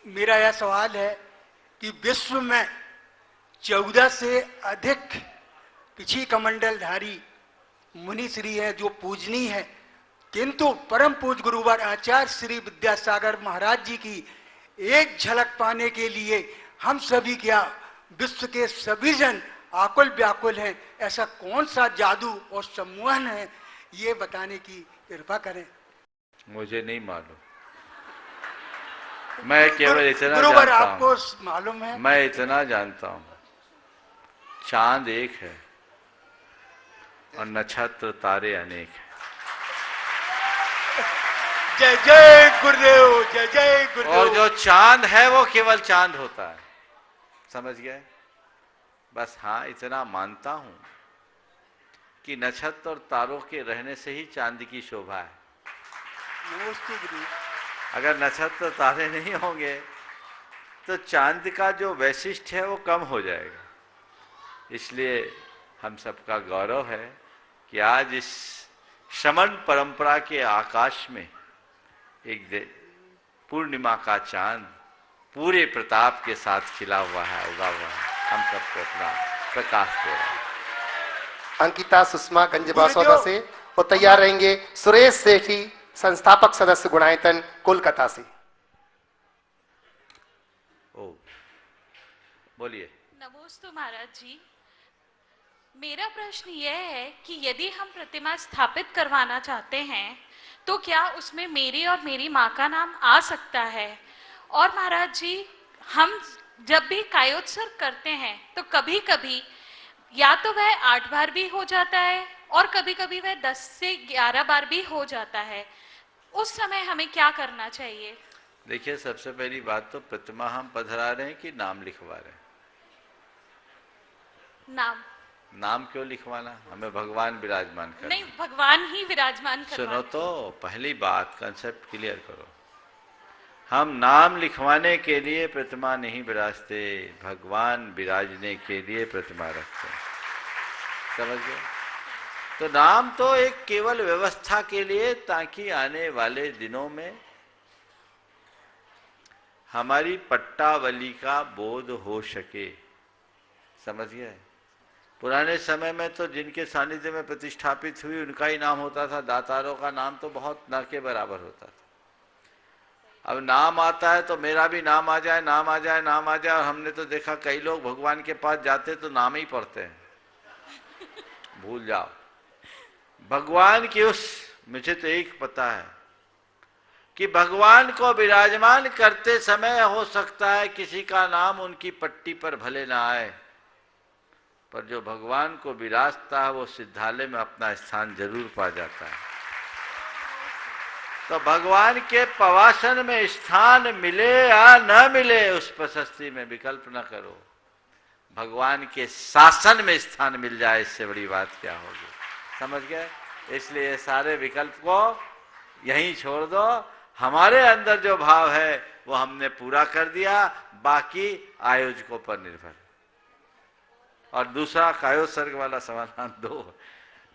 मेरा यह सवाल है कि विश्व में 14 से अधिक पिछी कमंडलधारी मुनि श्री है जो पूजनीय है, किंतु परम पूज गुरुवर आचार्य श्री विद्यासागर महाराज जी की एक झलक पाने के लिए हम सभी क्या विश्व के सभी जन आकुल व्याकुल हैं। ऐसा कौन सा जादू और सम्मोहन है, ये बताने की कृपा करें। मुझे नहीं मालूम, मैं केवल इतना गुरुवर जानता आपको हूं, मालूम है? मैं इतना जानता हूं, चांद एक है और नक्षत्र तारे अनेक हैं। जय जय गुरुदेव, जय जय गुरुदेव। और जो चांद है वो केवल चांद होता है, समझ गए? बस हाँ, इतना मानता हूं कि नक्षत्र और तारों के रहने से ही चांद की शोभा है। नमस्ते गुरु। अगर नक्षत्र तारे नहीं होंगे तो चांद का जो वैशिष्ट है वो कम हो जाएगा। इसलिए हम सबका गौरव है कि आज इस श्रमण परंपरा के आकाश में एक पूर्णिमा का चांद पूरे प्रताप के साथ खिला हुआ है, उगा हुआ है, हम सबको अपना प्रकाश दे रहा है। अंकिता सुषमा गंज बासौदा से और तैयार रहेंगे सुरेश सेठी संस्थापक सदस्य गुणायतन कोलकाता से। बोलिए। नमोस्तु महाराज जी, मेरा प्रश्न यह है कि यदि हम प्रतिमा स्थापित करवाना चाहते हैं तो क्या उसमें मेरी और मेरी माँ का नाम आ सकता है? और महाराज जी, हम जब भी कायोत्सर्ग करते हैं तो कभी कभी या तो वह 8 बार भी हो जाता है और कभी कभी वह 10 से 11 बार भी हो जाता है। उस समय हमें क्या करना चाहिए? देखिए, सबसे पहली बात तो प्रतिमा हम पधरा रहे हैं कि नाम लिखवा रहे हैं? नाम क्यों लिखवाना? हमें भगवान विराजमान करना। नहीं, भगवान ही विराजमान करवाना। सुनो तो, पहली बात कंसेप्ट क्लियर करो। हम नाम लिखवाने के लिए प्रतिमा नहीं विराजते, भगवान विराजने के लिए प्रतिमा रखते हैं। समझ गए? तो नाम तो एक केवल व्यवस्था के लिए, ताकि आने वाले दिनों में हमारी पट्टावली का बोध हो सके। समझ गए? पुराने समय में तो जिनके सानिध्य में प्रतिष्ठापित हुई उनका ही नाम होता था, दातारों का नाम तो बहुत न के बराबर होता था। अब नाम आता है तो मेरा भी नाम आ जाए, नाम आ जाए, नाम आ जाए। और हमने तो देखा कई लोग भगवान के पास जाते तो नाम ही पढ़ते हैं। भूल जाओ भगवान की मुझे तो एक पता है कि भगवान को विराजमान करते समय हो सकता है किसी का नाम उनकी पट्टी पर भले ना आए, पर जो भगवान को विराजता है वो सिद्धालय में अपना स्थान जरूर पा जाता है। तो भगवान के पवासन में स्थान मिले या न मिले, उस प्रशस्ति में विकल्प न करो। भगवान के शासन में स्थान मिल जाए, इससे बड़ी बात क्या होगी? समझ गए? इसलिए सारे विकल्प को यहीं छोड़ दो। हमारे अंदर जो भाव है वो हमने पूरा कर दिया, बाकी आयोजकों पर निर्भर। और दूसरा कायोत्सर्ग वाला समाधान दो।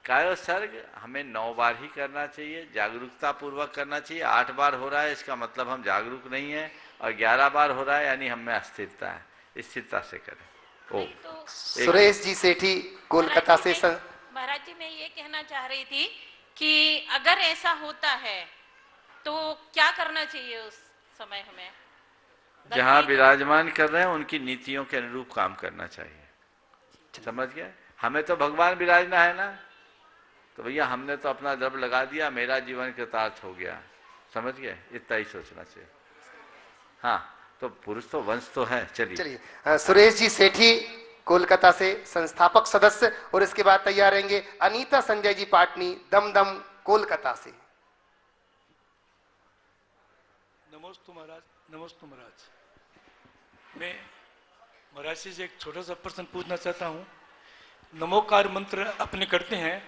कायोत्सर्ग हमें 9 बार ही करना चाहिए, जागरूकता पूर्वक करना चाहिए। 8 बार हो रहा है इसका मतलब हम जागरूक नहीं है, और 11 बार हो रहा है यानी हम में अस्थिरता है। स्थिरता से करें। तो सुरेश जी सेठी कोलकाता से। महाराज जी, मैं ये कहना चाह रही थी कि अगर ऐसा होता है तो क्या करना चाहिए उस समय हमें? जहां विराजमान कर रहे हैं उनकी नीतियों के अनुरूप काम करना चाहिए। समझ गए? हमें तो भगवान विराजना है ना, तो भैया हमने तो अपना द्रव्य लगा दिया, मेरा जीवन कृतार्थ हो गया। समझ गए? इतना ही सोचना चाहिए। हाँ, तो पुरुष तो वंश तो है। चलिए सुरेश जी सेठी कोलकाता से संस्थापक सदस्य, और इसके बाद तैयार रहेंगे अनीता संजय जी पाटनी दमदम कोलकाता से। नमोस्तु महाराज। नमोस्तु महाराज। मैं महाराज से एक छोटा सा प्रश्न पूछना चाहता हूँ। नमोकार मंत्र अपने करते हैं,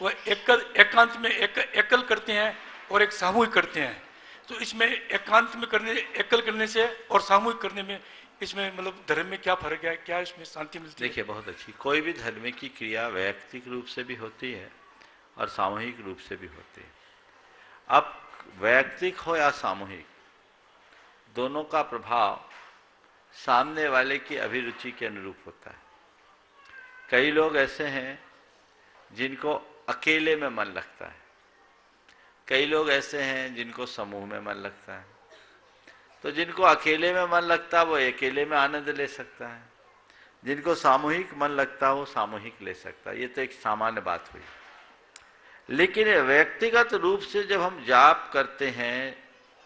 वह एकांत में एकल करते हैं और एक सामूहिक करते हैं। तो इसमें एकांत में एकल करने से और सामूहिक करने में, इसमें मतलब धर्म में क्या फर्क है? क्या इसमें शांति मिलती है? देखिए, बहुत अच्छी। कोई भी धर्म की क्रिया वैयक्तिक रूप से भी होती है और सामूहिक रूप से भी होती है। अब वैयक्तिक हो या सामूहिक, दोनों का प्रभाव सामने वाले की अभिरुचि के अनुरूप होता है। कई लोग ऐसे हैं जिनको अकेले में मन लगता है, कई लोग ऐसे हैं जिनको समूह में मन लगता है। तो जिनको अकेले में मन लगता है वो अकेले में आनंद ले सकता है, जिनको सामूहिक मन लगता है वो सामूहिक ले सकता है। ये तो एक सामान्य बात हुई। लेकिन व्यक्तिगत रूप से जब हम जाप करते हैं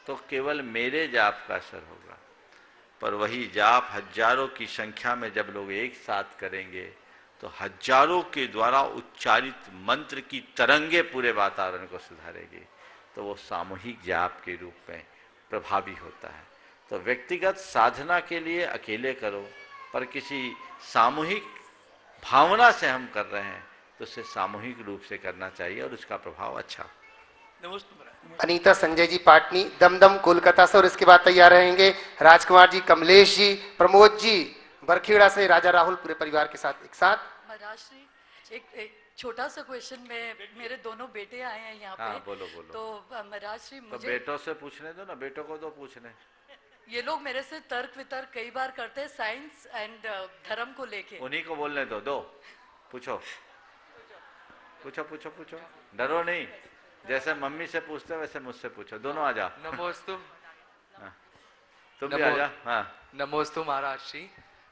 तो केवल मेरे जाप का असर होगा, पर वही जाप हजारों की संख्या में जब लोग एक साथ करेंगे तो हजारों के द्वारा उच्चारित मंत्र की तरंगे पूरे वातावरण को सुधारेगी। तो वो सामूहिक जाप के रूप में प्रभावी होता है। तो व्यक्तिगत साधना के लिए अकेले करो, पर किसी सामूहिक भावना से हम कर रहे हैं तो उसे सामूहिक रूप से करना चाहिए और उसका प्रभाव अच्छा। अनीता संजय जी पाटनी दमदम कोलकाता से, और इसके बाद तैयार रहेंगे राजकुमार जी, कमलेश जी, प्रमोद जी बरखेड़ा से, राजा राहुल पूरे परिवार के साथ एक साथ। महाराज श्री, एक छोटा सा क्वेश्चन में, मेरे दोनों बेटे आए हैं यहाँ हाँ, पे। बोलो बोलो। तो महाराज श्री, तो मुझे बेटों से पूछने दो ना, बेटों को दो पूछने। ये लोग मेरे से तर्क वितर्क कई बार करते हैं साइंस एंड धर्म को लेके। उन्हीं को बोलने दो। दो पूछो पूछो पूछो पूछो, डरो नहीं। जैसे मम्मी से पूछते हो वैसे मुझसे पूछो। दोनों आ जाओ। नमोस्तु। तुम भी आ जाओ। हाँ, नमोस्तु महाराज श्री।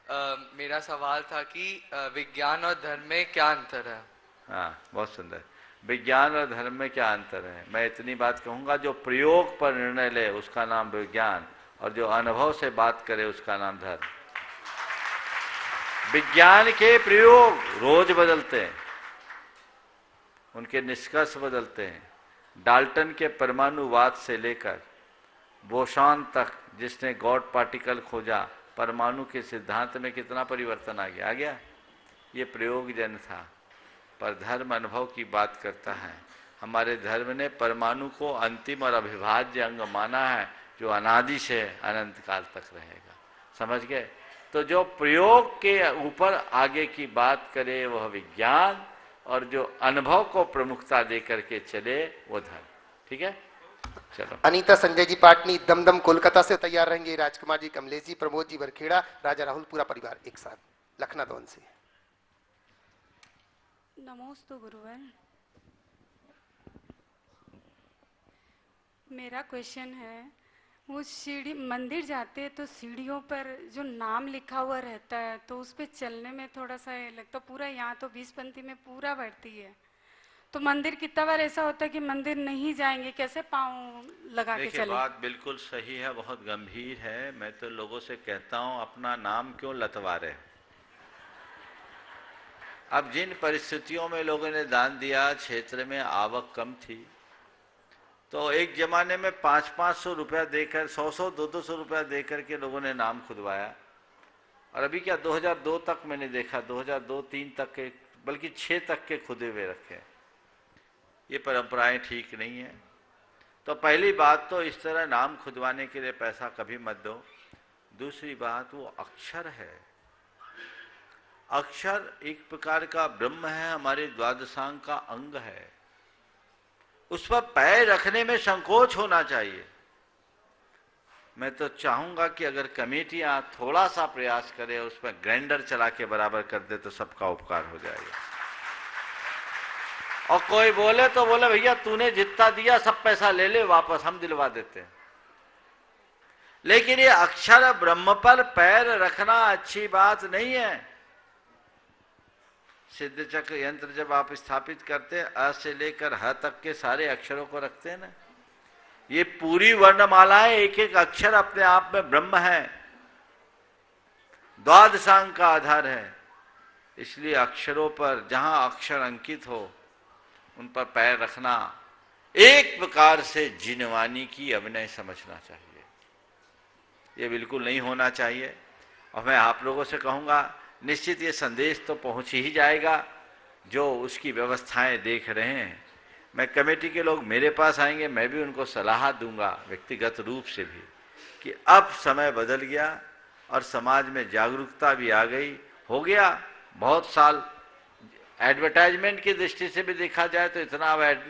मेरा सवाल था कि विज्ञान और धर्म में क्या अंतर है? हाँ, बहुत सुंदर। विज्ञान और धर्म में क्या अंतर है? मैं इतनी बात कहूँगा, जो प्रयोग पर निर्णय ले उसका नाम विज्ञान, और जो अनुभव से बात करे उसका नाम धर्म। विज्ञान के प्रयोग रोज बदलते हैं, उनके निष्कर्ष बदलते हैं। डाल्टन के परमाणुवाद से लेकर बोसॉन तक, जिसने गॉड पार्टिकल खोजा, परमाणु के सिद्धांत में कितना परिवर्तन आ गया। ये प्रयोग जन था, पर धर्म अनुभव की बात करता है। हमारे धर्म ने परमाणु को अंतिम और अविभाज्य अंग माना है, जो अनादि से अनंत काल तक रहेगा। समझ गए? तो जो प्रयोग के ऊपर आगे की बात करे वह विज्ञान, और जो अनुभव को प्रमुखता देकर के चले वो धर्म। ठीक है, चलो। अनीता संजय जी पाटनी दमदम कोलकाता से तैयार रहेंगे। राजकुमार जी कमलेश जी, प्रमोद जी बरखेड़ा, राजा राहुल, पूरा परिवार एक साथ लखनऊ से। नमोस्तु गुरुवर। मेरा क्वेश्चन है, वो सीढ़ी मंदिर जाते हैं तो सीढ़ियों पर जो नाम लिखा हुआ रहता है तो उस पे चलने में थोड़ा सा लगता, पूरा यहाँ तो 20 पंक्ति में पूरा बढ़ती है, तो मंदिर कितना बार ऐसा होता है कि मंदिर नहीं जाएंगे, कैसे पाँव लगा के चले? बात बिल्कुल सही है, बहुत गंभीर है। मैं तो लोगों से कहता हूँ, अपना नाम क्यों लतवा रहे? अब जिन परिस्थितियों में लोगों ने दान दिया, क्षेत्र में आवक कम थी, तो एक जमाने में 500-500 रुपया देकर, 100-100, 200 रुपया देकर के लोगों ने नाम खुदवाया। और अभी क्या 2002 तक मैंने देखा, 2002-3 तक के, बल्कि 6 तक के खुदे हुए रखे। ये परंपराएं ठीक नहीं है। तो पहली बात तो इस तरह नाम खुदवाने के लिए पैसा कभी मत दो। दूसरी बात, वो अक्षर है। अक्षर एक प्रकार का ब्रह्म है, हमारे द्वादशांग का अंग है। उस पर पैर रखने में संकोच होना चाहिए। मैं तो चाहूंगा कि अगर कमेटियां थोड़ा सा प्रयास करें, उस पर ग्राइंडर चला के बराबर कर दे तो सबका उपकार हो जाएगा। और कोई बोले तो बोले, भैया तूने जितना दिया सब पैसा ले ले वापस, हम दिलवा देते हैं। लेकिन ये अक्षर ब्रह्म पर पैर रखना अच्छी बात नहीं है। सिद्ध चक्र यंत्र जब आप स्थापित करते हैं, अ से लेकर ह तक के सारे अक्षरों को रखते हैं ना, ये पूरी वर्णमालाएं, एक एक अक्षर अपने आप में ब्रह्म है, द्वादशांग का आधार है। इसलिए अक्षरों पर जहां अक्षर अंकित हो उन पर पैर रखना एक प्रकार से जिनवानी की अभिनय समझना चाहिए। ये बिल्कुल नहीं होना चाहिए। और मैं आप लोगों से कहूंगा, निश्चित ये संदेश तो पहुंच ही जाएगा जो उसकी व्यवस्थाएं देख रहे हैं। मैं कमेटी के लोग मेरे पास आएंगे, मैं भी उनको सलाह दूंगा व्यक्तिगत रूप से भी, कि अब समय बदल गया और समाज में जागरूकता भी आ गई। हो गया बहुत साल, एडवर्टाइजमेंट की दृष्टि से भी देखा जाए तो इतना अब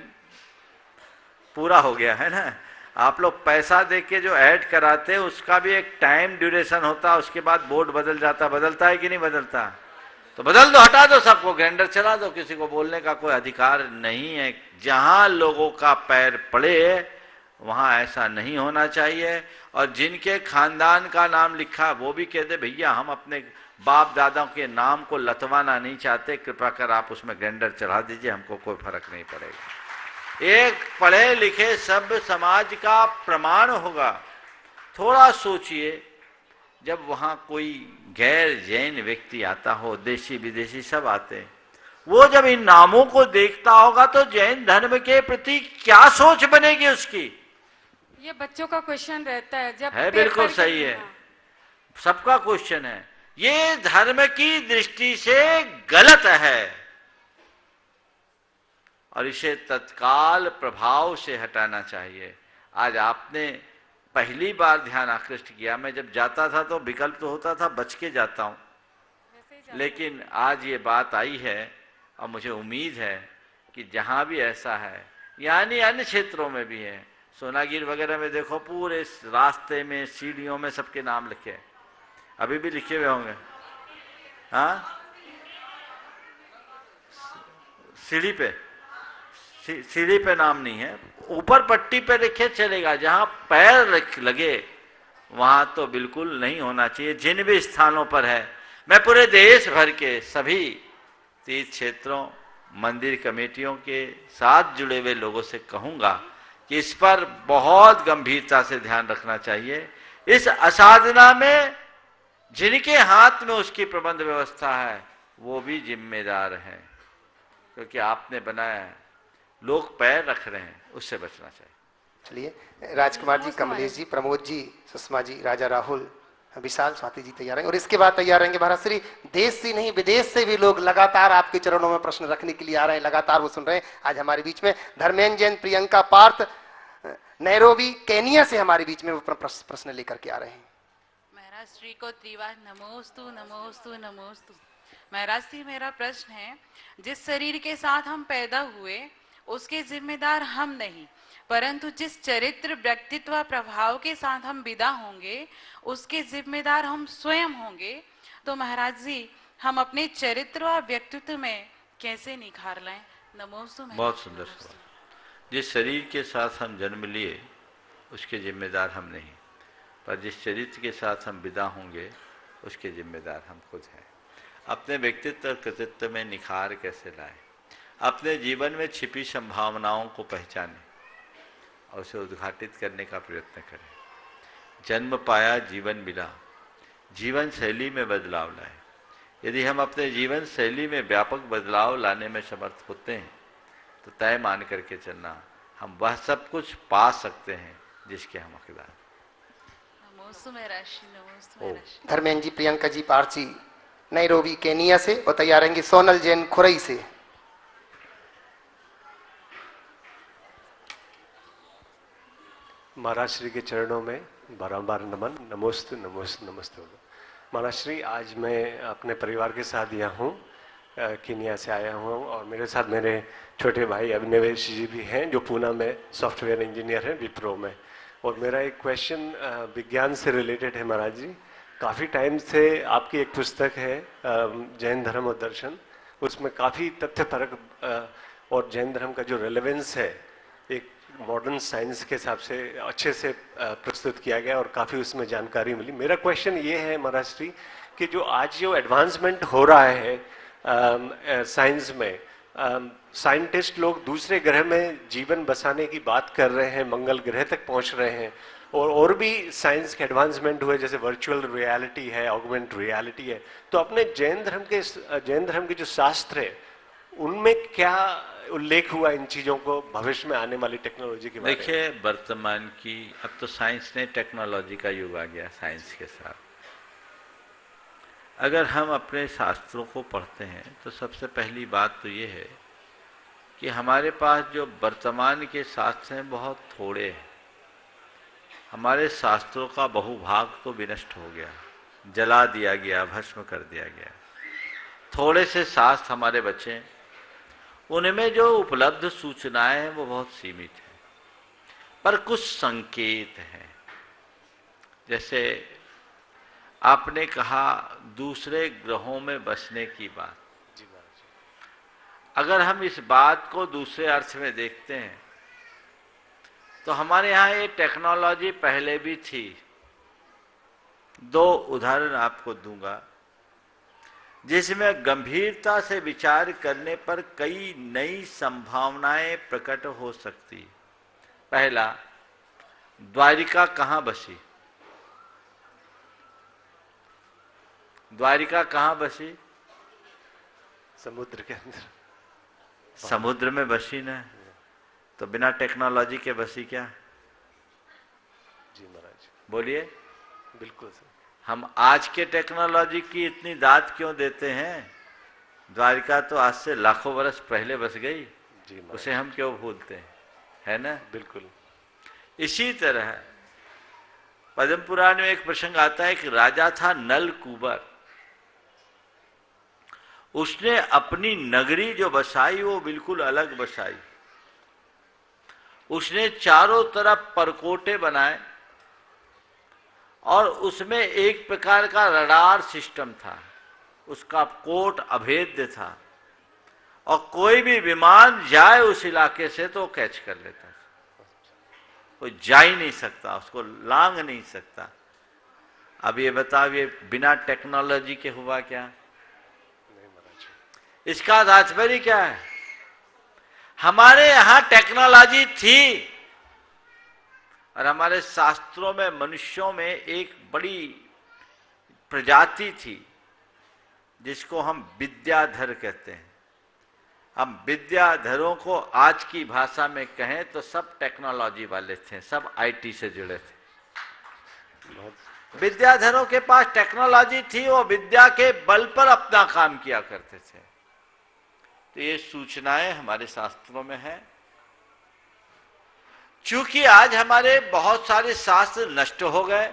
पूरा हो गया है ना। आप लोग पैसा देके जो ऐड कराते हैं उसका भी एक टाइम ड्यूरेशन होता है, उसके बाद बोर्ड बदल जाता। बदलता है कि नहीं बदलता? तो बदल दो, हटा दो सबको, ग्राइंडर चला दो, किसी को बोलने का कोई अधिकार नहीं है। जहां लोगों का पैर पड़े वहां ऐसा नहीं होना चाहिए। और जिनके खानदान का नाम लिखा वो भी कहते, भैया हम अपने बाप दादाओं के नाम को लतवाना नहीं चाहते, कृपा कर आप उसमें ग्राइंडर चढ़ा दीजिए, हमको कोई फर्क नहीं पड़ेगा। एक पढ़े लिखे सभ्य समाज का प्रमाण होगा। थोड़ा सोचिए, जब वहां कोई गैर जैन व्यक्ति आता हो, देशी विदेशी सब आते हैं, वो जब इन नामों को देखता होगा तो जैन धर्म के प्रति क्या सोच बनेगी उसकी? ये बच्चों का क्वेश्चन रहता है जब है, बिल्कुल सही है, सबका क्वेश्चन है। ये धर्म की दृष्टि से गलत है और इसे तत्काल प्रभाव से हटाना चाहिए। आज आपने पहली बार ध्यान आकृष्ट किया। मैं जब जाता था तो विकल्प तो होता था, बच के जाता हूं, लेकिन आज ये बात आई है और मुझे उम्मीद है कि जहां भी ऐसा है, यानी अन्य क्षेत्रों में भी है, सोनागिर वगैरह में देखो पूरे रास्ते में सीढ़ियों में सबके नाम लिखे, अभी भी लिखे हुए होंगे। हाँ, सीढ़ी पे नाम नहीं है, ऊपर पट्टी पे लिखे चलेगा। जहां पैर लगे वहां तो बिल्कुल नहीं होना चाहिए। जिन भी स्थानों पर है मैं पूरे देश भर के सभी तीर्थ क्षेत्रों, मंदिर कमेटियों के साथ जुड़े हुए लोगों से कहूंगा कि इस पर बहुत गंभीरता से ध्यान रखना चाहिए। इस असाधना में जिनके हाथ में उसकी प्रबंध व्यवस्था है वो भी जिम्मेदार हैं, क्योंकि आपने बनाया है, लोग पैर रख रहे हैं, उससे बचना चाहिए। चलिए, राजकुमार जी, कमलेश जी, प्रमोद जी, सुषमा जी, राजा राहुल, विशाल, स्वाति जी तैयार हैं। और इसके बाद तैयार रहेंगे महाराज श्री, देश से नहीं विदेश से भी लोग लगातार आपके चरणों में प्रश्न रखने के लिए आ रहे हैं, लगातार वो सुन रहे हैं। आज हमारे बीच में धर्मेंद्र जैन, प्रियंका पार्थ, नैरोबी, केनिया से हमारे बीच में वो प्रश्न लेकर के आ रहे हैं। महाराज श्री को त्रिवार नमोस्तु नमोस्तु नमोस्तु। महाराज श्री, मेरा प्रश्न है, जिस शरीर के साथ हम पैदा हुए उसके जिम्मेदार हम नहीं, परंतु जिस चरित्र, व्यक्तित्व, प्रभाव के साथ हम विदा होंगे उसके जिम्मेदार हम स्वयं होंगे। तो महाराज जी, हम अपने चरित्र और व्यक्तित्व में कैसे निखार लाएं? नमोस्तु। बहुत सुंदर सवाल। जिस शरीर के साथ हम जन्म लिए उसके जिम्मेदार हम नहीं, पर जिस चरित्र के साथ हम विदा होंगे उसके जिम्मेदार हम खुद हैं। अपने व्यक्तित्व और कृतित्व में निखार कैसे लाएं? अपने जीवन में छिपी संभावनाओं को पहचानें और उसे उद्घाटित करने का प्रयत्न करें। जन्म पाया, जीवन मिला, जीवन शैली में बदलाव लाएं। यदि हम अपने जीवन शैली में व्यापक बदलाव लाने में समर्थ होते हैं तो तय मान करके चलना, हम वह सब कुछ पा सकते हैं जिसके हम हकदार। धर्मेंद्र जी, प्रियंका जी, पारसी, नैरोबी, केनिया से, और तैयार रहेंगे सोनल जैन, खुरई से। महाराज श्री के चरणों में बारंबार नमन, नमोस्तु नमोस्तु नमस्तु। महाराज श्री, आज मैं अपने परिवार के साथ यहाँ हूँ, केनिया से आया हूँ, और मेरे साथ मेरे छोटे भाई अभिनवेश जी भी हैं जो पूना में सॉफ्टवेयर इंजीनियर हैं, विप्रो में। और मेरा एक क्वेश्चन विज्ञान से रिलेटेड है महाराज जी। काफ़ी टाइम से आपकी एक पुस्तक है जैन धर्म और दर्शन, उसमें काफ़ी तथ्यपरक और जैन धर्म का जो रेलेवेंस है एक मॉडर्न साइंस के हिसाब से अच्छे से प्रस्तुत किया गया और काफ़ी उसमें जानकारी मिली। मेरा क्वेश्चन ये है महाराज श्री कि जो आज जो एडवांसमेंट हो रहा है साइंस में, साइंटिस्ट लोग दूसरे ग्रह में जीवन बसाने की बात कर रहे हैं, मंगल ग्रह तक पहुंच रहे हैं, और भी साइंस के एडवांसमेंट हुए, जैसे वर्चुअल रियलिटी है, ऑगमेंट रियलिटी है। तो अपने जैन धर्म के जो शास्त्र है उनमें क्या उल्लेख हुआ इन चीजों को, भविष्य में आने वाली टेक्नोलॉजी के बारे में? देखिए, वर्तमान की, अब तो साइंस ने टेक्नोलॉजी का युग आ गया साइंस के साथ। अगर हम अपने शास्त्रों को पढ़ते हैं तो सबसे पहली बात तो ये है कि हमारे पास जो वर्तमान के शास्त्र हैं बहुत थोड़े हैं। हमारे शास्त्रों का बहुभाग तो विनष्ट हो गया, जला दिया गया, भस्म कर दिया गया। थोड़े से शास्त्र हमारे बचे हैं, उनमें जो उपलब्ध सूचनाएं हैं वो बहुत सीमित हैं, पर कुछ संकेत हैं। जैसे आपने कहा दूसरे ग्रहों में बसने की बात, अगर हम इस बात को दूसरे अर्थ में देखते हैं तो हमारे यहाँ ये टेक्नोलॉजी पहले भी थी। दो उदाहरण आपको दूंगा जिसमें गंभीरता से विचार करने पर कई नई संभावनाएं प्रकट हो सकती। पहला, द्वारिका कहाँ बसी? द्वारिका कहाँ बसी? समुद्र के अंदर। समुद्र में बसी ना, तो बिना टेक्नोलॉजी के बसी क्या? जी महाराज, बोलिए। बिल्कुल सर। हम आज के टेक्नोलॉजी की इतनी दाद क्यों देते हैं? द्वारिका तो आज से लाखों वर्ष पहले बस गई, उसे हम क्यों भूलते हैं, है ना? बिल्कुल। इसी तरह पद्म पुराण में एक प्रसंग आता है कि राजा था नल कुबर, उसने अपनी नगरी जो बसाई वो बिल्कुल अलग बसाई। उसने चारों तरफ परकोटे बनाए और उसमें एक प्रकार का रडार सिस्टम था, उसका कोट अभेद्य था और कोई भी विमान जाए उस इलाके से तो कैच कर लेता, कोई जा ही नहीं सकता, उसको लांग नहीं सकता। अब ये बताओ, ये बिना टेक्नोलॉजी के हुआ क्या? इसका तात्पर्य क्या है? हमारे यहां टेक्नोलॉजी थी और हमारे शास्त्रों में मनुष्यों में एक बड़ी प्रजाति थी जिसको हम विद्याधर कहते हैं। हम विद्याधरों को आज की भाषा में कहें तो सब टेक्नोलॉजी वाले थे, सब आईटी से जुड़े थे। विद्याधरों के पास टेक्नोलॉजी थी, वो विद्या के बल पर अपना काम किया करते थे। तो ये सूचनाएं हमारे शास्त्रों में है। चूंकि आज हमारे बहुत सारे शास्त्र नष्ट हो गए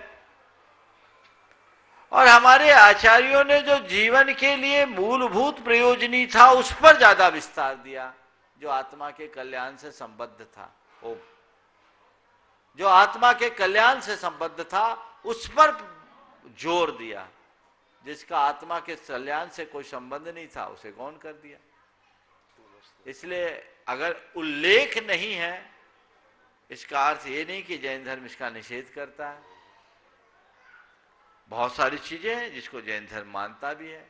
और हमारे आचार्यों ने जो जीवन के लिए मूलभूत प्रयोजनी था उस पर ज्यादा विस्तार दिया, जो आत्मा के कल्याण से संबद्ध था, वो जो आत्मा के कल्याण से संबद्ध था उस पर जोर दिया। जिसका आत्मा के कल्याण से कोई संबंध नहीं था उसे गौण कर दिया। इसलिए अगर उल्लेख नहीं है, इसका अर्थ ये नहीं कि जैन धर्म इसका निषेध करता है। बहुत सारी चीजें हैं जिसको जैन धर्म मानता भी है,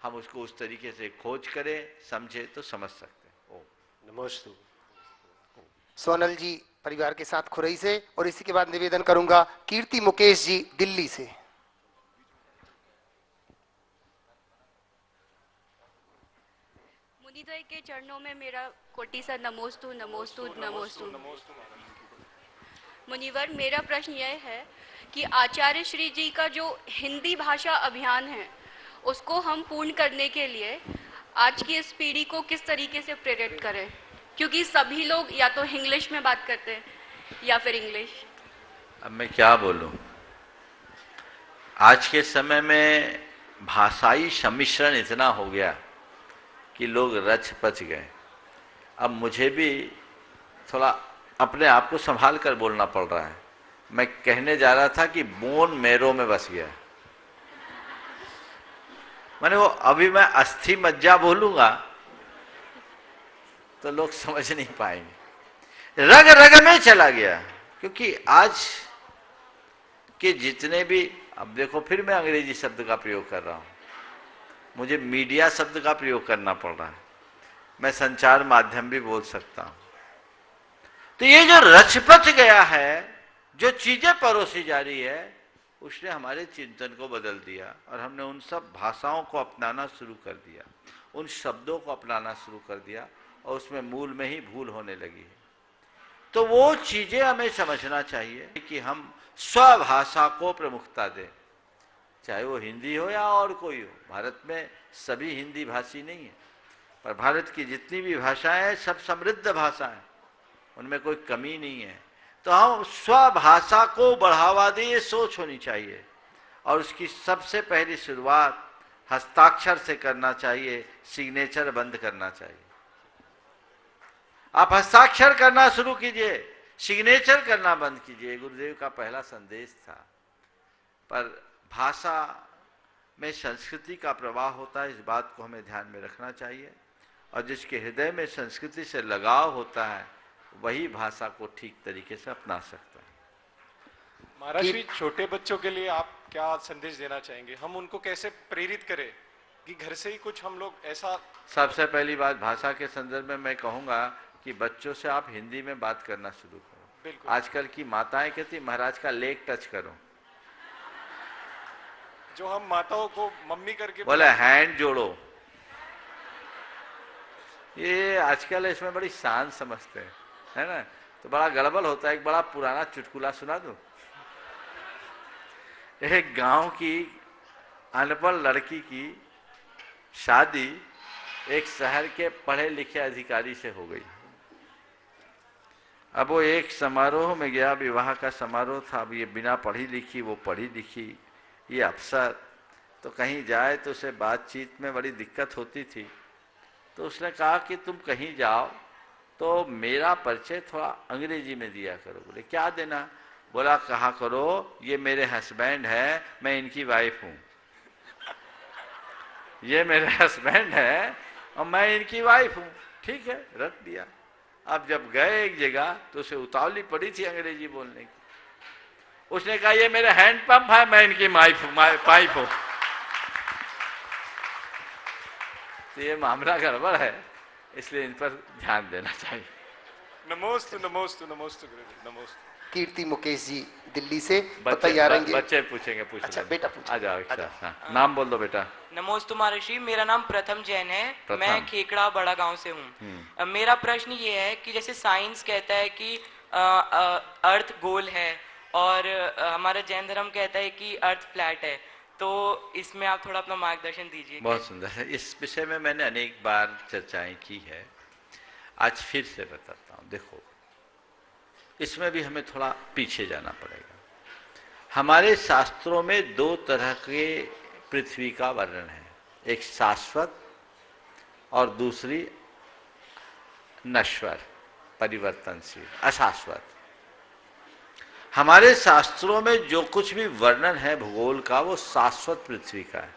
हम उसको उस तरीके से खोज करें, समझे तो समझ सकते हैं। नमस्ते। सोनल जी परिवार के साथ खुरई से, और इसी के बाद निवेदन करूंगा कीर्ति मुकेश जी दिल्ली से। मुनिद्वय के चरणों में मेरा कोटि सा नमोस्तु नमोस्तु नमोस्तु। मुनिवर, मेरा प्रश्न यह है कि आचार्य श्री जी का जो हिंदी भाषा अभियान है उसको हम पूर्ण करने के लिए आज की इस पीढ़ी को किस तरीके से प्रेरित करें, क्योंकि सभी लोग या तो इंग्लिश में बात करते हैं या फिर इंग्लिश। अब मैं क्या बोलूं, आज के समय में भाषाई सम्मिश्रण इतना हो गया कि लोग रच पच गए। अब मुझे भी थोड़ा अपने आप को संभाल कर बोलना पड़ रहा है। मैं कहने जा रहा था कि बोन मेरो में बस गया, मैंने वो अभी मैं अस्थि मज्जा बोलूंगा तो लोग समझ नहीं पाएंगे। रग रग में चला गया, क्योंकि आज के जितने भी, अब देखो फिर मैं अंग्रेजी शब्द का प्रयोग कर रहा हूं, मुझे मीडिया शब्द का प्रयोग करना पड़ रहा है, मैं संचार माध्यम भी बोल सकता हूं। तो ये जो रचपच गया है, जो चीजें परोसी जा रही है, उसने हमारे चिंतन को बदल दिया और हमने उन सब भाषाओं को अपनाना शुरू कर दिया, उन शब्दों को अपनाना शुरू कर दिया और उसमें मूल में ही भूल होने लगी है। तो वो चीजें हमें समझना चाहिए कि हम स्वभाषा को प्रमुखता दें, चाहे वो हिंदी हो या और कोई हो। भारत में सभी हिंदी भाषी नहीं है, पर भारत की जितनी भी भाषाएं हैं सब समृद्ध भाषा है, उनमें कोई कमी नहीं है। तो हम स्वभाषा को बढ़ावा दें, ये सोच होनी चाहिए और उसकी सबसे पहली शुरुआत हस्ताक्षर से करना चाहिए, सिग्नेचर बंद करना चाहिए। आप हस्ताक्षर करना शुरू कीजिए, सिग्नेचर करना बंद कीजिए, गुरुदेव का पहला संदेश था। पर भाषा में संस्कृति का प्रवाह होता है, इस बात को हमें ध्यान में रखना चाहिए और जिसके हृदय में संस्कृति से लगाव होता है वही भाषा को ठीक तरीके से अपना सकता है। महाराज जी, छोटे बच्चों के लिए आप क्या संदेश देना चाहेंगे? हम उनको कैसे प्रेरित करें कि घर से ही कुछ हम लोग ऐसा? सबसे पहली बात, भाषा के संदर्भ में मैं कहूंगा कि बच्चों से आप हिंदी में बात करना शुरू करो। बिल्कुल। आजकल की माताएं कहती महाराज का लेग टच करो, जो हम माताओं को मम्मी करके बोले हैंड जोड़ो, ये आजकल इसमें बड़ी शान समझते हैं, है ना? तो बड़ा गड़बड़ होता है। एक बड़ा पुराना चुटकुला सुना दूं। एक गांव की अनपढ़ लड़की की शादी एक शहर के पढ़े लिखे अधिकारी से हो गई। अब वो एक समारोह में गया, विवाह का समारोह था। अब ये बिना पढ़ी लिखी, वो पढ़ी लिखी, ये अफसर, तो कहीं जाए तो उसे बातचीत में बड़ी दिक्कत होती थी। तो उसने कहा कि तुम कहीं जाओ तो मेरा परिचय थोड़ा अंग्रेजी में दिया करो। बोले क्या देना? बोला कहा करो ये मेरे हस्बैंड है, मैं इनकी वाइफ हूं। ये मेरे हस्बैंड है और मैं इनकी वाइफ हूं। ठीक है, रख दिया। अब जब गए एक जगह तो उसे उतावली पड़ी थी अंग्रेजी बोलने की। उसने कहा ये मेरा हैंड पंप है, मैं इनकी पाइप हूं। तो ये मामला गड़बड़ है, इसलिए इन पर ध्यान देना चाहिए। नमोस्तु नमोस्तु नमोस्तु गुरुदेव, नमोस्तु। कीर्ति मुकेश जी दिल्ली से बच्चे तैयार रहेंगे। बच्चे पूछेंगे, पूछ अच्छा लो। बेटा पूछ। आ जाओ एक साथ। हाँ, नाम बोल दो बेटा। नमोस्तु महर्षि, मेरा नाम प्रथम जैन है। प्रथम। मैं खेकड़ा बड़ा गांव से हूँ। मेरा प्रश्न ये है कि जैसे साइंस कहता है कि अर्थ गोल है और हमारा जैन धर्म कहता है कि अर्थ फ्लैट है, तो इसमें आप थोड़ा अपना मार्गदर्शन दीजिए। बहुत सुंदर है। इस विषय में मैंने अनेक बार चर्चाएं की है, आज फिर से बताता हूँ। देखो, इसमें भी हमें थोड़ा पीछे जाना पड़ेगा। हमारे शास्त्रों में दो तरह के पृथ्वी का वर्णन है, एक शाश्वत और दूसरी नश्वर, परिवर्तनशील, अशाश्वत। हमारे शास्त्रों में जो कुछ भी वर्णन है भूगोल का, वो शाश्वत पृथ्वी का है,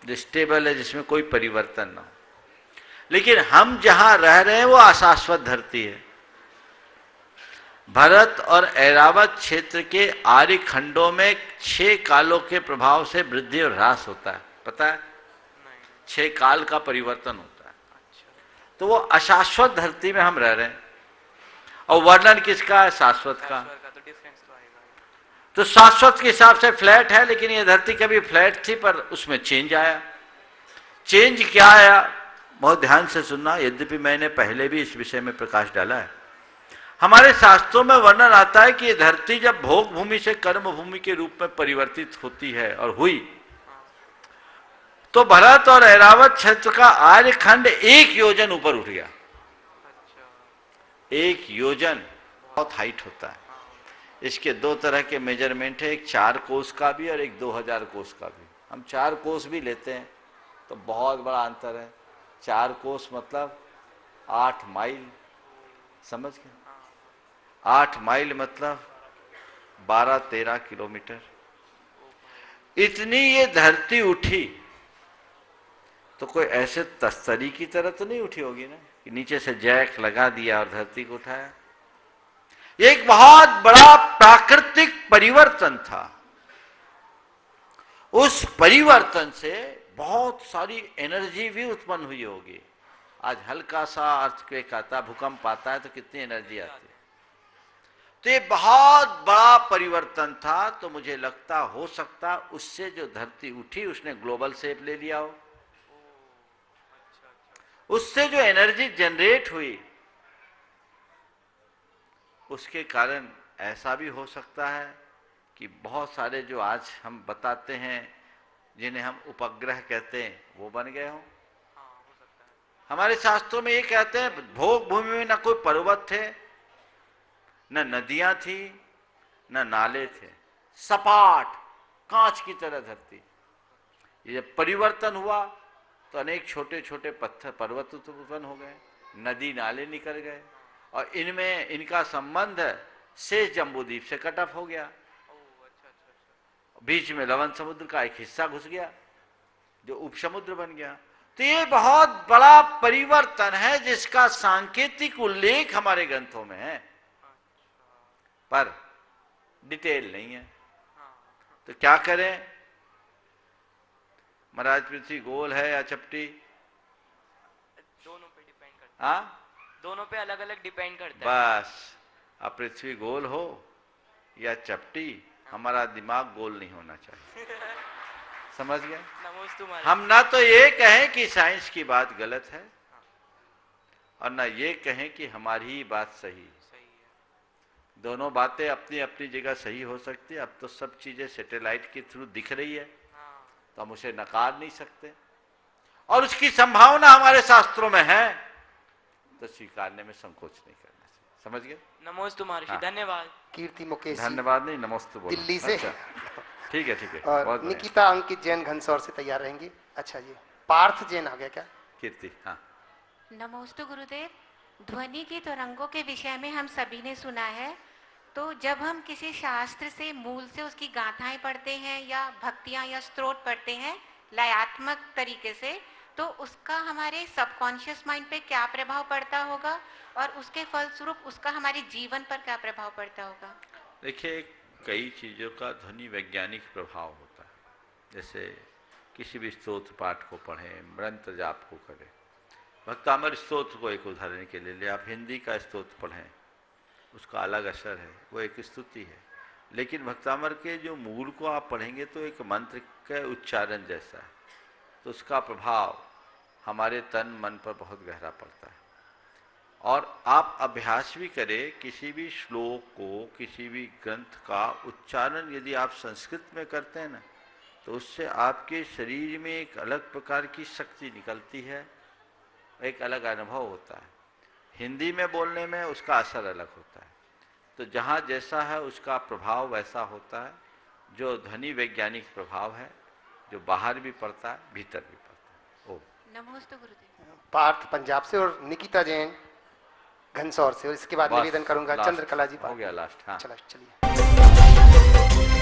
जो स्टेबल है, जिसमें कोई परिवर्तन ना हो। लेकिन हम जहां रह रहे हैं वो अशाश्वत धरती है। भरत और ऐरावत क्षेत्र के आर्य खंडों में 6 कालों के प्रभाव से वृद्धि और ह्रास होता है, पता है? 6 काल का परिवर्तन होता है। तो वो अशाश्वत धरती में हम रह रहे हैं, और वर्णन किसका है? शाश्वत का। तो शाश्वत के हिसाब से फ्लैट है, लेकिन ये धरती कभी फ्लैट थी, पर उसमें चेंज आया। चेंज क्या आया? बहुत ध्यान से सुनना, यद्यपि मैंने पहले भी इस विषय में प्रकाश डाला है। हमारे शास्त्रों में वर्णन आता है कि ये धरती जब भोग भूमि से कर्म भूमि के रूप में परिवर्तित होती है और हुई, तो भरत और ऐरावत क्षेत्र का आर्य खंड 1 योजन ऊपर उठ गया। 1 योजन बहुत हाइट होता है। इसके 2 तरह के मेजरमेंट है, एक 4 कोस का भी और एक 2000 कोस का भी। हम 4 कोस भी लेते हैं तो बहुत बड़ा अंतर है। 4 कोस मतलब 8 माइल, समझ गए? 8 माइल मतलब 12-13 किलोमीटर। इतनी ये धरती उठी तो कोई ऐसे तस्तरी की तरह तो नहीं उठी होगी ना, कि नीचे से जैक लगा दिया और धरती को उठाया। ये एक बहुत बड़ा प्राकृतिक परिवर्तन था। उस परिवर्तन से बहुत सारी एनर्जी भी उत्पन्न हुई होगी। आज हल्का सा अर्थक्वेक आता, भूकंप आता है तो कितनी एनर्जी आती है। तो ये बहुत बड़ा परिवर्तन था। तो मुझे लगता हो सकता उससे जो धरती उठी उसने ग्लोबल शेप ले लिया हो। उससे जो एनर्जी जनरेट हुई उसके कारण ऐसा भी हो सकता है कि बहुत सारे जो आज हम बताते हैं, जिन्हें हम उपग्रह कहते हैं, वो बन गए हों। हमारे शास्त्रों में ये कहते हैं भोग भूमि में न कोई पर्वत थे, न नदियां थी, न नाले थे, सपाट कांच की तरह धरती। ये जब परिवर्तन हुआ तो अनेक छोटे छोटे पत्थर पर्वत उत्पन्न हो गए, नदी नाले निकल गए, और इनमें इनका संबंध शेष जम्बूद्वीप से कट ऑफ हो गया। बीच में लवण समुद्र का एक हिस्सा घुस गया जो उपसमुद्र बन गया। तो ये बहुत बड़ा परिवर्तन है जिसका सांकेतिक उल्लेख हमारे ग्रंथों में है, पर डिटेल नहीं है। तो क्या करें? महाराज पृथ्वी गोल है या चपटी? दोनों पे डिपेंड करता है। हाँ, दोनों पे अलग अलग डिपेंड करता है। बस, अब पृथ्वी गोल हो या चपटी, हमारा दिमाग गोल नहीं होना चाहिए। समझ गए? हम ना तो ये कहें कि साइंस की बात गलत है, और ना ये कहें कि हमारी ही बात सही है। दोनों बातें अपनी अपनी जगह सही हो सकती है। अब तो सब चीजें सैटेलाइट के थ्रू दिख रही है, तो हम उसे नकार नहीं सकते, और उसकी संभावना हमारे शास्त्रों में है, तो स्वीकारने में संकोच नहीं करना चाहिए। समझ गए? नमोस्तु महर्षि। हाँ। धन्यवाद। कीर्ति मुकेश, धन्यवाद नहीं, नमोस्तु बोलो। दिल्ली से। अच्छा, ठीक है ठीक है। और बहुत निकिता अंकित जैन घनसौर से तैयार रहेंगी। अच्छा जी, पार्थ जैन आ गया क्या? कीर्ति, हाँ। नमोस्तु गुरुदेव। ध्वनि की तरंगों के विषय में हम सभी ने सुना है, तो जब हम किसी शास्त्र से मूल से उसकी गाथाएं पढ़ते हैं या भक्तियां या स्तोत्र पढ़ते हैं लयात्मक तरीके से, तो उसका हमारे सबकॉन्शियस माइंड पे क्या प्रभाव पड़ता होगा और उसके फलस्वरूप उसका हमारे जीवन पर क्या प्रभाव पड़ता होगा? देखिए, एक कई चीज़ों का ध्वनि वैज्ञानिक प्रभाव होता है। जैसे किसी भी स्तोत्र पाठ को पढ़ें, मंत्र जाप को करें। भक्तामर स्तोत्र को एक उदाहरण के लिए ले, आप हिंदी का स्तोत्र पढ़ें, उसका अलग असर है, वो एक स्तुति है। लेकिन भक्तामर के जो मूल को आप पढ़ेंगे तो एक मंत्र के उच्चारण जैसा है, तो उसका प्रभाव हमारे तन मन पर बहुत गहरा पड़ता है। और आप अभ्यास भी करें, किसी भी श्लोक को, किसी भी ग्रंथ का उच्चारण यदि आप संस्कृत में करते हैं ना, तो उससे आपके शरीर में एक अलग प्रकार की शक्ति निकलती है, एक अलग अनुभव होता है। हिंदी में बोलने में उसका असर अलग होता है। तो जहाँ जैसा है उसका प्रभाव वैसा होता है। जो ध्वनि वैज्ञानिक प्रभाव है, जो बाहर भी पड़ता है, भीतर भी पड़ता है। ओम नमोस्तु गुरुदेव। पार्थ पंजाब से और निकिता जैन घनसौर से, और इसके बाद निवेदन करूंगा चंद्रकला जी। हो गया लास्ट। हाँ चलिए।